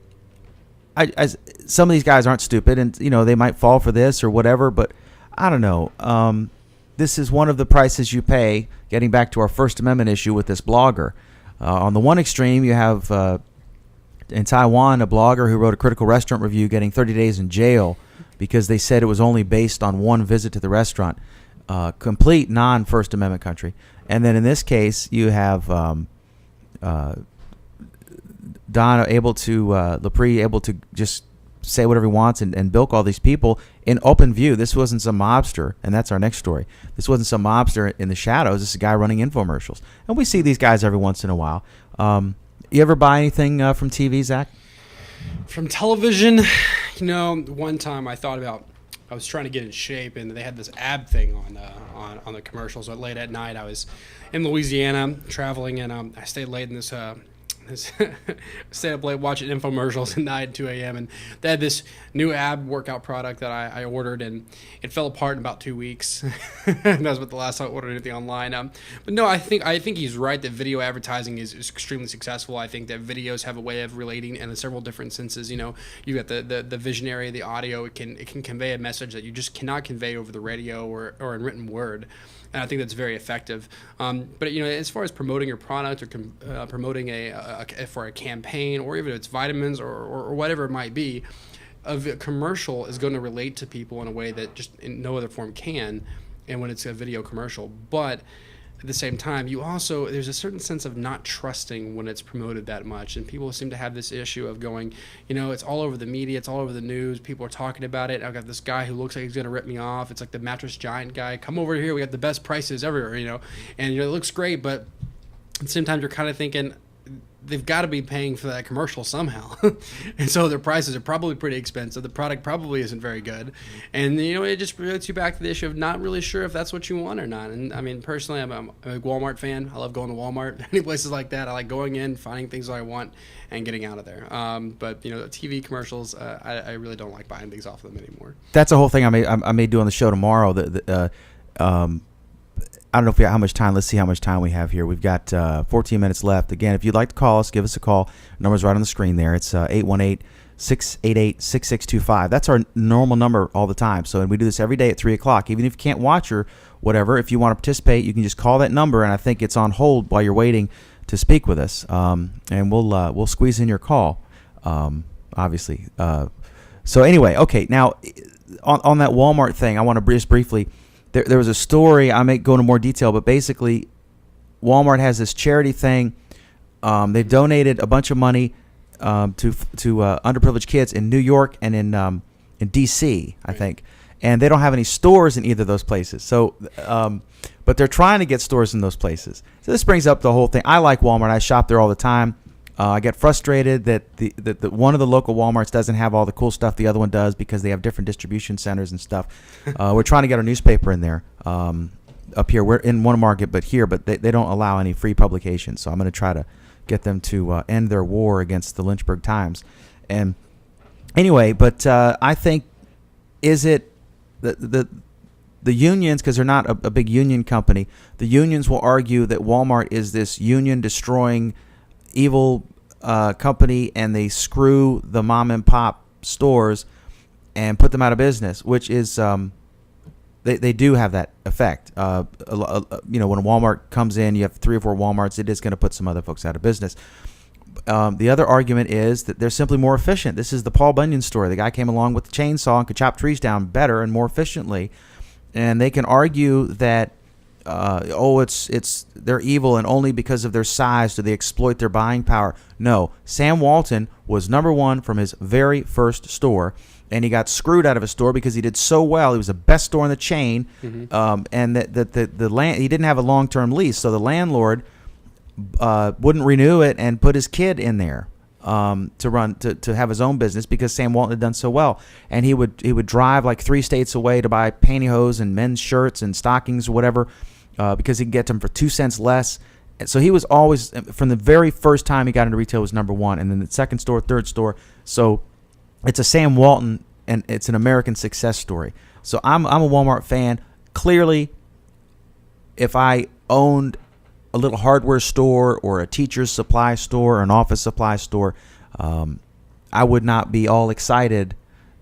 A: of these guys aren't stupid, and they might fall for this or whatever, but I don't know. This is one of the prices you pay, getting back to our First Amendment issue with this blogger. On the one extreme, you have in Taiwan a blogger who wrote a critical restaurant review getting 30 days in jail because they said it was only based on one visit to the restaurant. Complete non-First Amendment country. And then in this case, you have Don Lapre able to just say whatever he wants and bilk all these people in open view. This wasn't some mobster, and that's our next story. This wasn't some mobster in the shadows. This is a guy running infomercials. And we see these guys every once in a while. You ever buy anything from TV, Zach?
C: From television, one time I was trying to get in shape, and they had this ab thing on the commercials. So late at night, I was in Louisiana traveling, and I stayed late in this stayed up late watching infomercials at night at 2 a.m. and they had this new ab workout product that I ordered, and it fell apart in about 2 weeks. And that was about the last time I ordered anything online. But no, I think he's right that video advertising is extremely successful. I think that videos have a way of relating in several different senses. You got the visionary, the audio. It can convey a message that you just cannot convey over the radio or in written word. And I think that's very effective. But as far as promoting your product or promoting for a campaign, or even if it's vitamins or whatever it might be, a commercial is going to relate to people in a way that just in no other form can. And when it's a video commercial, but at the same time, there's a certain sense of not trusting when it's promoted that much. And people seem to have this issue of going, it's all over the media, it's all over the news, people are talking about it. I've got this guy who looks like he's going to rip me off. It's like the mattress giant guy. Come over here, we got the best prices everywhere, and it looks great, but at the same time, you're kind of thinking, they've got to be paying for that commercial somehow. And so their prices are probably pretty expensive. The product probably isn't very good. And, it just relates you back to the issue of not really sure if that's what you want or not. And, I mean, personally, I'm a Walmart fan. I love going to Walmart. Any places like that. I like going in, finding things that I want, and getting out of there. But, TV commercials, I really don't like buying things off of them anymore. That's
A: a whole thing I may do on the show tomorrow. I don't know if we have how much time. Let's see how much time we have here. We've got 14 minutes left. Again, if you'd like to call us, give us a call. Number's right on the screen there. It's 818-688-6625. That's our normal number all the time. So, and we do this every day at 3 o'clock. Even if you can't watch or whatever, if you want to participate, you can just call that number, and I think it's on hold while you're waiting to speak with us. And we'll squeeze in your call, obviously. So anyway, okay. Now, on that Walmart thing, I want to just briefly. There was a story, I may go into more detail, but basically Walmart has this charity thing. They've donated a bunch of money to underprivileged kids in New York and in D.C., I think. And they don't have any stores in either of those places. So, but they're trying to get stores in those places. So this brings up the whole thing. I like Walmart. I shop there all the time. I get frustrated that the one of the local Walmarts doesn't have all the cool stuff the other one does because they have different distribution centers and stuff. We're trying to get our newspaper in there up here. We're in one market, but they don't allow any free publications. So I'm going to try to get them to end their war against the Lynchburg Times. And anyway, but I think is it the unions, because they're not a big union company, the unions will argue that Walmart is this union destroying evil company, and they screw the mom and pop stores and put them out of business, which is they do have that effect. When Walmart comes in, you have 3 or 4 Walmarts, it is going to put some other folks out of business. The other argument is that they're simply more efficient. This is the Paul Bunyan story. The guy came along with the chainsaw and could chop trees down better and more efficiently, and they can argue that they're evil and only because of their size do they exploit their buying power. No, Sam Walton was number 1 from his very first store, and he got screwed out of his store because he did so well. He was the best store in the chain, and the land, he didn't have a long-term lease, so the landlord wouldn't renew it and put his kid in there to have his own business because Sam Walton had done so well. And he would drive like 3 states away to buy pantyhose and men's shirts and stockings or whatever, because he could get them for 2 cents less. And so he was always, from the very first time he got into retail, was number 1, and then the second store, third store. So it's a Sam Walton, and it's an American success story. So I'm a Walmart fan. Clearly, if I owned a little hardware store or a teacher's supply store or an office supply store, I would not be all excited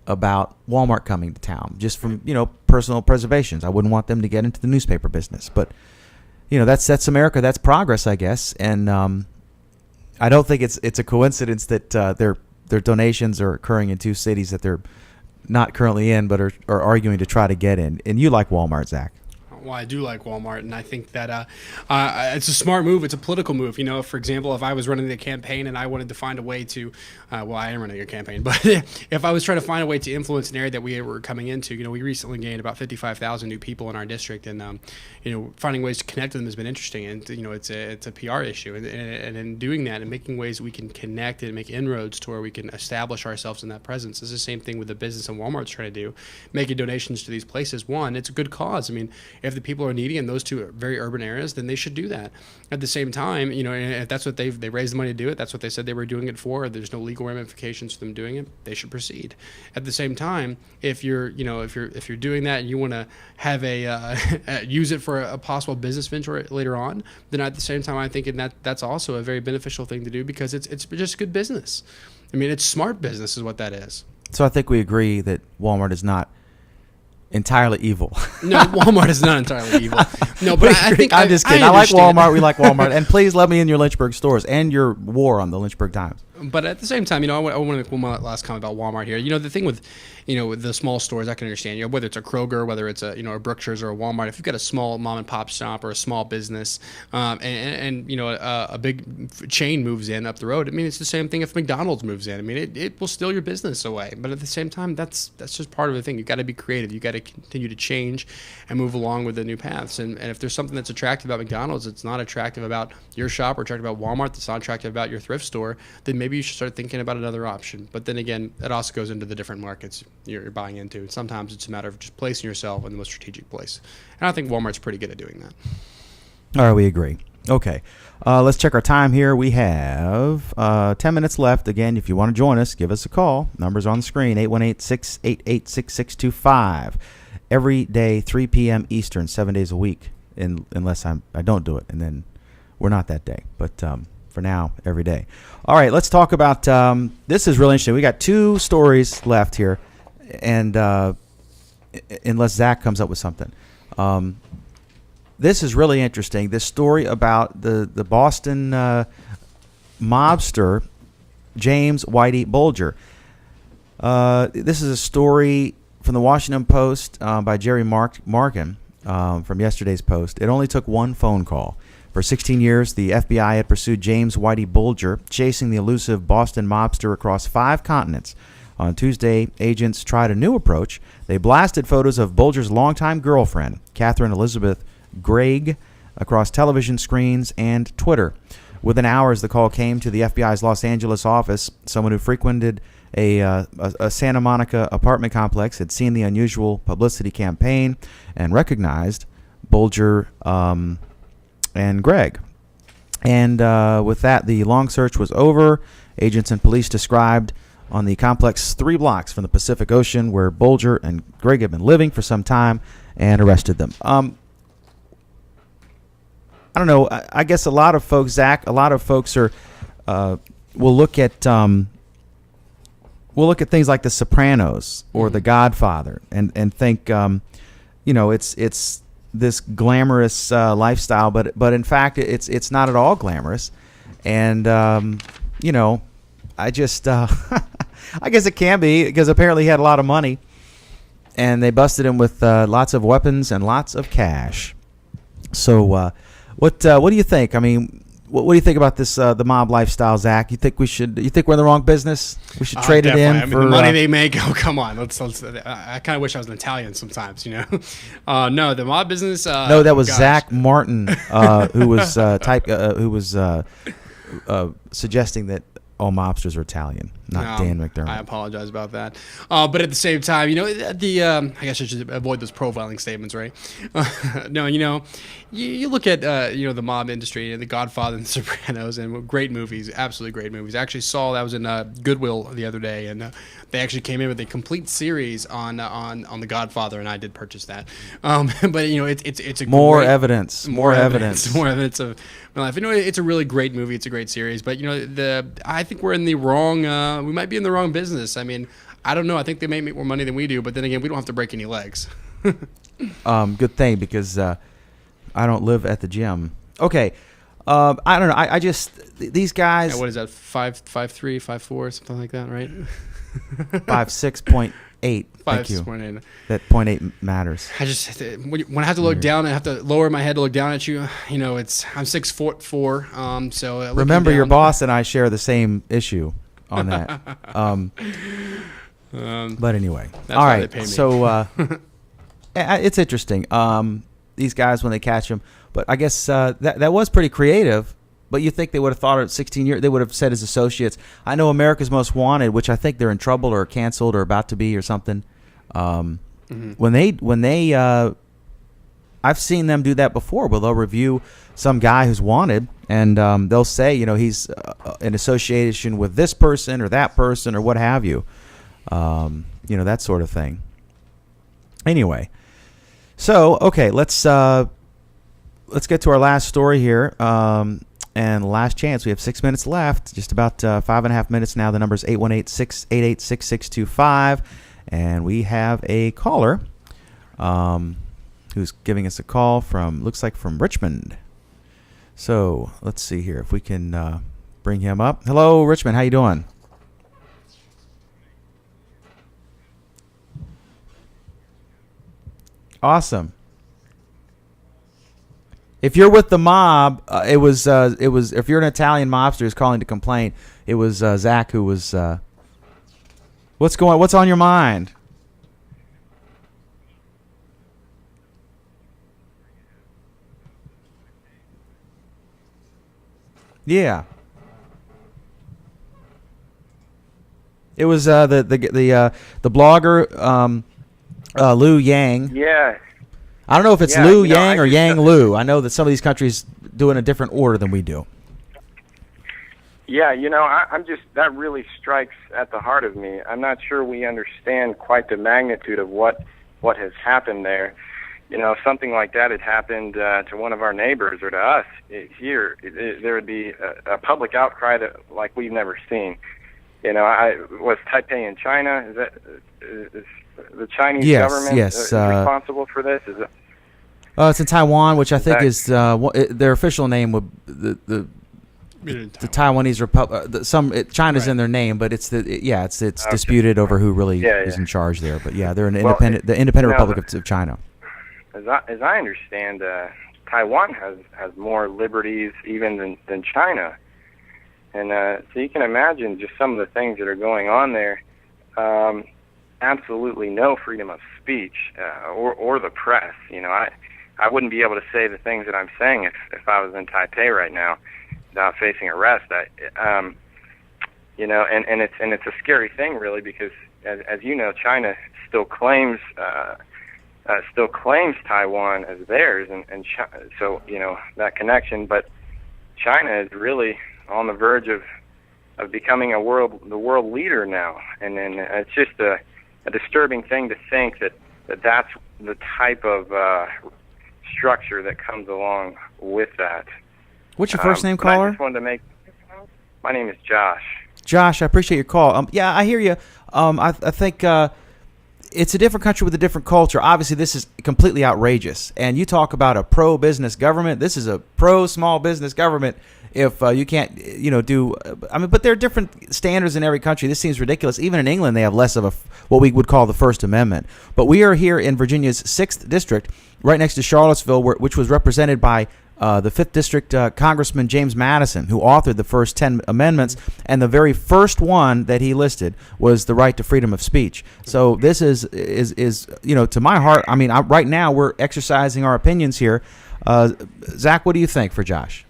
A: about Walmart coming to town, just from personal preservations. I wouldn't want them to get into the newspaper business, but that's America. That's progress, I guess. And I don't think it's a coincidence that their donations are occurring in 2 cities that they're not currently in, but are arguing to try to get in. And you like Walmart, Zach?
C: Well, I do like Walmart, and I think that it's a smart move. It's a political move. For example, if I was running the campaign and I wanted to find a way to, I am running a campaign, but if I was trying to find a way to influence an area that we were coming into, we recently gained about 55,000 new people in our district, and finding ways to connect with them has been interesting, and it's a PR issue, and in doing that and making ways we can connect and make inroads to where we can establish ourselves in that presence. It's the same thing with the business and Walmart's trying to do, making donations to these places. One, it's a good cause. If the people are needy in those 2 very urban areas, then they should do that. At the same time, if that's what they raised the money to do it, that's what they said they were doing it for, there's no legal ramifications for them doing it, they should proceed. At the same time, if you're doing that and you want to have use it for a possible business venture later on, then at the same time, I think that's also a very beneficial thing to do, because it's just good business. It's smart business is what that is.
A: So I think we agree that Walmart is not entirely evil.
C: No, Walmart is not entirely evil. No, but I think
A: I'm just kidding. I like Walmart. We like Walmart. And please let me in your Lynchburg stores and your war on the Lynchburg Times.
C: But at the same time, I want to make one last comment about Walmart here. The thing with, with the small stores, I can understand, whether it's a Kroger, whether it's a Brookshire's or a Walmart, if you've got a small mom and pop shop or a small business, and a big chain moves in up the road, it's the same thing if McDonald's moves in. It will steal your business away. But at the same time, that's just part of the thing. You got to be creative. You got to continue to change and move along with the new paths. And if there's something that's attractive about McDonald's, it's not attractive about your shop, or attractive about Walmart, that's not attractive about your thrift store, then maybe you should start thinking about another option. But then again, it also goes into the different markets you're buying into. Sometimes it's a matter of just placing yourself in the most strategic place. And I think Walmart's pretty good at doing that.
A: All right, we agree. Okay, let's check our time here. We have 10 minutes left. Again, if you want to join us, give us a call. Numbers on the screen, 818-688-6625. Every day, 3 p.m. Eastern, 7 days a week, unless I don't do it, and then we're not that day. But for now, every day. All right, let's talk about this is really interesting. We got 2 stories left here, and unless Zach comes up with something. This is really interesting. This story about the Boston mobster, James Whitey Bulger. This is a story from the Washington Post by Jerry Markin from yesterday's Post. It only took one phone call. For 16 years, the FBI had pursued James Whitey Bulger, chasing the elusive Boston mobster across 5 continents. On Tuesday, agents tried a new approach. They blasted photos of Bulger's longtime girlfriend, Catherine Elizabeth Gregg, across television screens and Twitter. Within hours, the call came to the FBI's Los Angeles office. Someone who frequented a Santa Monica apartment complex had seen the unusual publicity campaign and recognized Bulger and Gregg. And with that, the long search was over. Agents and police described on the complex 3 blocks from the Pacific Ocean where Bulger and Gregg had been living for some time and arrested them. I don't know. I guess a lot of folks, Zach, are will look at things like The Sopranos or The Godfather and think it's this glamorous lifestyle, but in fact it's not at all glamorous. And I just I guess it can be, because apparently he had a lot of money, and they busted him with lots of weapons and lots of cash. So what do you think? What do you think about this the mob lifestyle, Zach? You think we're in the wrong business? We should trade it in for
C: the money they make. Oh, come on. Let's I kind of wish I was an Italian sometimes, No, the mob business.
A: No, that was Zach Martin, who was suggesting that all mobsters are Italian, not Dan McDermott.
C: I apologize about that. But at the same time, I guess I should avoid those profiling statements, right? No, you look at, the mob industry, The Godfather and The Sopranos, and great movies, absolutely great movies. I actually saw that was in Goodwill the other day, and they actually came in with a complete series on The Godfather, and I did purchase that. But it's a
A: more evidence of
C: my life. It's a really great movie. It's a great series, but I think we're in the wrong. We might be in the wrong business. I don't know. I think they may make more money than we do, but then again, we don't have to break any legs.
A: Good thing, because I don't live at the gym. Okay. I don't know. I just these guys.
C: What is that? 5'3", 5'4", something like that, right?
A: 5'6.8". Thank you.
C: 5'6.8.
A: That 0.8 matters.
C: I just when I have to look down, I have to lower my head to look down at you. I'm 6'4". So
A: remember, your boss and I share the same issue on that. But anyway,
C: that's
A: all
C: why
A: right.
C: they pay me.
A: So it's interesting. These guys, when they catch them, but I guess that was pretty creative. But you think they would have thought of 16 years? They would have said his associates. I know America's Most Wanted, which I think they're in trouble or canceled or about to be or something. When they I've seen them do that before, where they'll review some guy who's wanted, and they'll say, he's in association with this person or that person or what have you. That sort of thing. Anyway, so okay, let's get to our last story here. And last chance. We have 6 minutes left. Just about 5.5 minutes now. The number is 818-688-6625. And we have a caller who's giving us a call from Richmond. So let's see here if we can bring him up. Hello, Richmond. How you doing? Awesome. If you're with the mob, it was if you're an Italian mobster who's calling to complain, it was Zach who was. What's on your mind? Yeah. It was the blogger Liu Yang.
H: Yeah.
A: I don't know if it's
H: Yeah,
A: Liu
H: you know,
A: Yang or
H: I just-
A: Yang Liu. I know that some of these countries do it in a different order than we do.
H: Yeah, I'm just, that really strikes at the heart of me. I'm not sure we understand quite the magnitude of what has happened there. Something like that had happened to one of our neighbors or to us here. There would be a public outcry that like we've never seen. I was Taipei in China. Is the Chinese government responsible for this? Is it?
A: It's in Taiwan, which I think
H: that-
A: is their official name would the Taiwanese Republic. China's in their name, but it's it's disputed over who really is in charge there. But yeah, they're the independent Republic of China.
H: As I understand, Taiwan has more liberties even than China, and so you can imagine just some of the things that are going on there. Absolutely no freedom of speech or the press. I wouldn't be able to say the things that I'm saying if I was in Taipei right now without facing arrest. And it's a scary thing really, because as you know, China still claims Taiwan as theirs, and so that connection. But China is really on the verge of becoming the world leader now, and then it's just a disturbing thing to think that's the type of structure that comes along with that.
A: What's your first name,
H: but I
A: caller?
H: just wanted to my name is Josh.
A: Josh, I appreciate your call. Yeah, I hear you. I think it's a different country with a different culture. Obviously, this is completely outrageous. And you talk about a pro-business government. This is a pro-small business government. If you can't, do. But there are different standards in every country. This seems ridiculous. Even in England, they have less of what we would call the First Amendment. But we are here in Virginia's 6th District, right next to Charlottesville, which was represented by the 5th District Congressman James Madison, who authored the first 10 amendments, and the very first one that he listed was the right to freedom of speech. So this is to my heart. Right now we're exercising our opinions here. Zach, what do you think for Josh?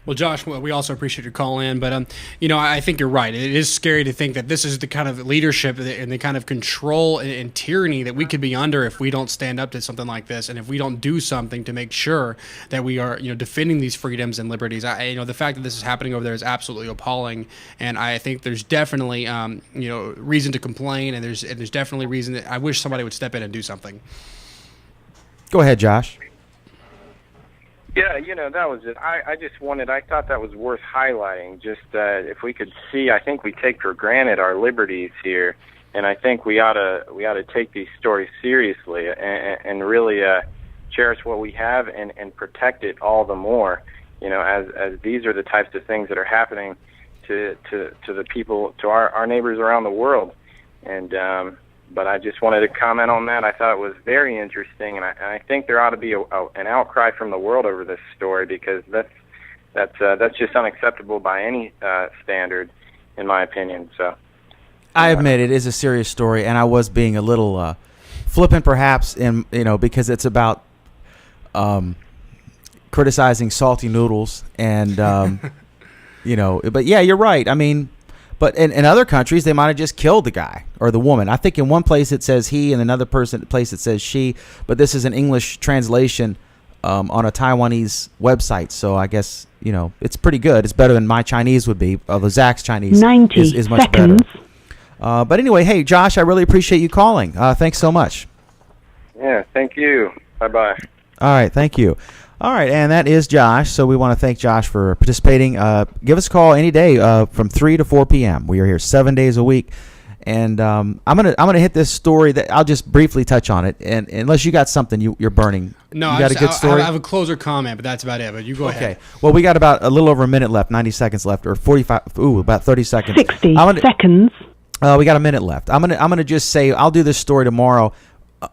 C: Well, Josh, we also appreciate your call in, but I think you're right. It is scary to think that this is the kind of leadership and the kind of control and tyranny that we could be under if we don't stand up to something like this, and if we don't do something to make sure that we are, defending these freedoms and liberties. The fact that this is happening over there is absolutely appalling, and I think there's definitely, reason to complain, and there's definitely reason that I wish somebody would step in and do something.
A: Go ahead, Josh.
H: Yeah, that was it. I thought that was worth highlighting. Just if we could see, I think we take for granted our liberties here, and I think we ought to take these stories seriously and really cherish what we have and protect it all the more. As these are the types of things that are happening to the people, to our neighbors around the world, and. But I just wanted to comment on that. I thought it was very interesting, and I think there ought to be an outcry from the world over this story, because that's just unacceptable by any standard, in my opinion. So,
A: I admit it is a serious story, and I was being a little flippant, perhaps, because it's about criticizing salty noodles, and But yeah, you're right. But in other countries, they might have just killed the guy or the woman. I think in one place it says he, and another place it says she. But this is an English translation on a Taiwanese website. So I guess, it's pretty good. It's better than my Chinese would be. Although Zach's Chinese is much better. But anyway, hey, Josh, I really appreciate you calling. Thanks so much.
H: Yeah, thank you. Bye-bye.
A: All right, thank you. All right, and that is Josh. So we want to thank Josh for participating. Give us a call any day from 3 to 4 p.m. We are here 7 days a week. And I'm gonna hit this story that I'll just briefly touch on it, and unless you got something you're burning.
C: No,
A: you got a good story.
C: I have a closer comment, but that's about it. But you go ahead.
A: Okay. Well, we got about a little over a minute left, 90 seconds left, or 45. About 30 seconds.
I: 60 seconds.
A: We got a minute left. I'm gonna just say I'll do this story tomorrow.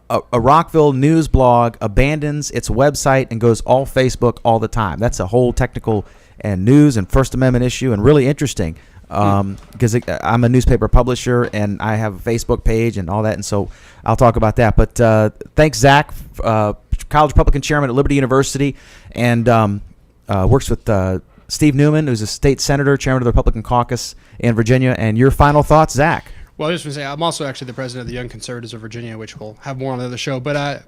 A: A Rockville news blog abandons its website and goes all Facebook all the time. That's a whole technical and news and First Amendment issue, and really interesting. Because I'm a newspaper publisher and I have a Facebook page and all that, and so I'll talk about that. But thanks, Zach, college Republican chairman at Liberty University, and works with Steve Newman, who's a state senator, chairman of the Republican caucus in Virginia. And your final thoughts, Zach?
C: Well, I just want to say I'm also actually the president of the Young Conservatives of Virginia, which we'll have more on the other show. But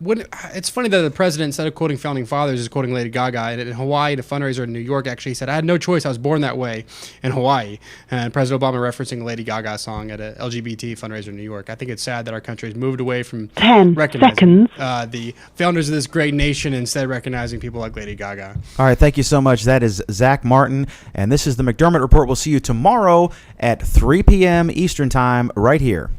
C: it's funny that the president, instead of quoting founding fathers, is quoting Lady Gaga. And in Hawaii, the fundraiser in New York actually said, "I had no choice. I was born that way in Hawaii." And President Obama referencing a Lady Gaga song at a LGBT fundraiser in New York. I think it's sad that our country has moved away from
I: 10
C: recognizing
I: seconds.
C: the founders of this great nation, instead recognizing people like Lady Gaga.
A: All right, thank you so much. That is Zach Martin, and this is the McDermott Report. We'll see you tomorrow at 3 p.m. Eastern Time right here.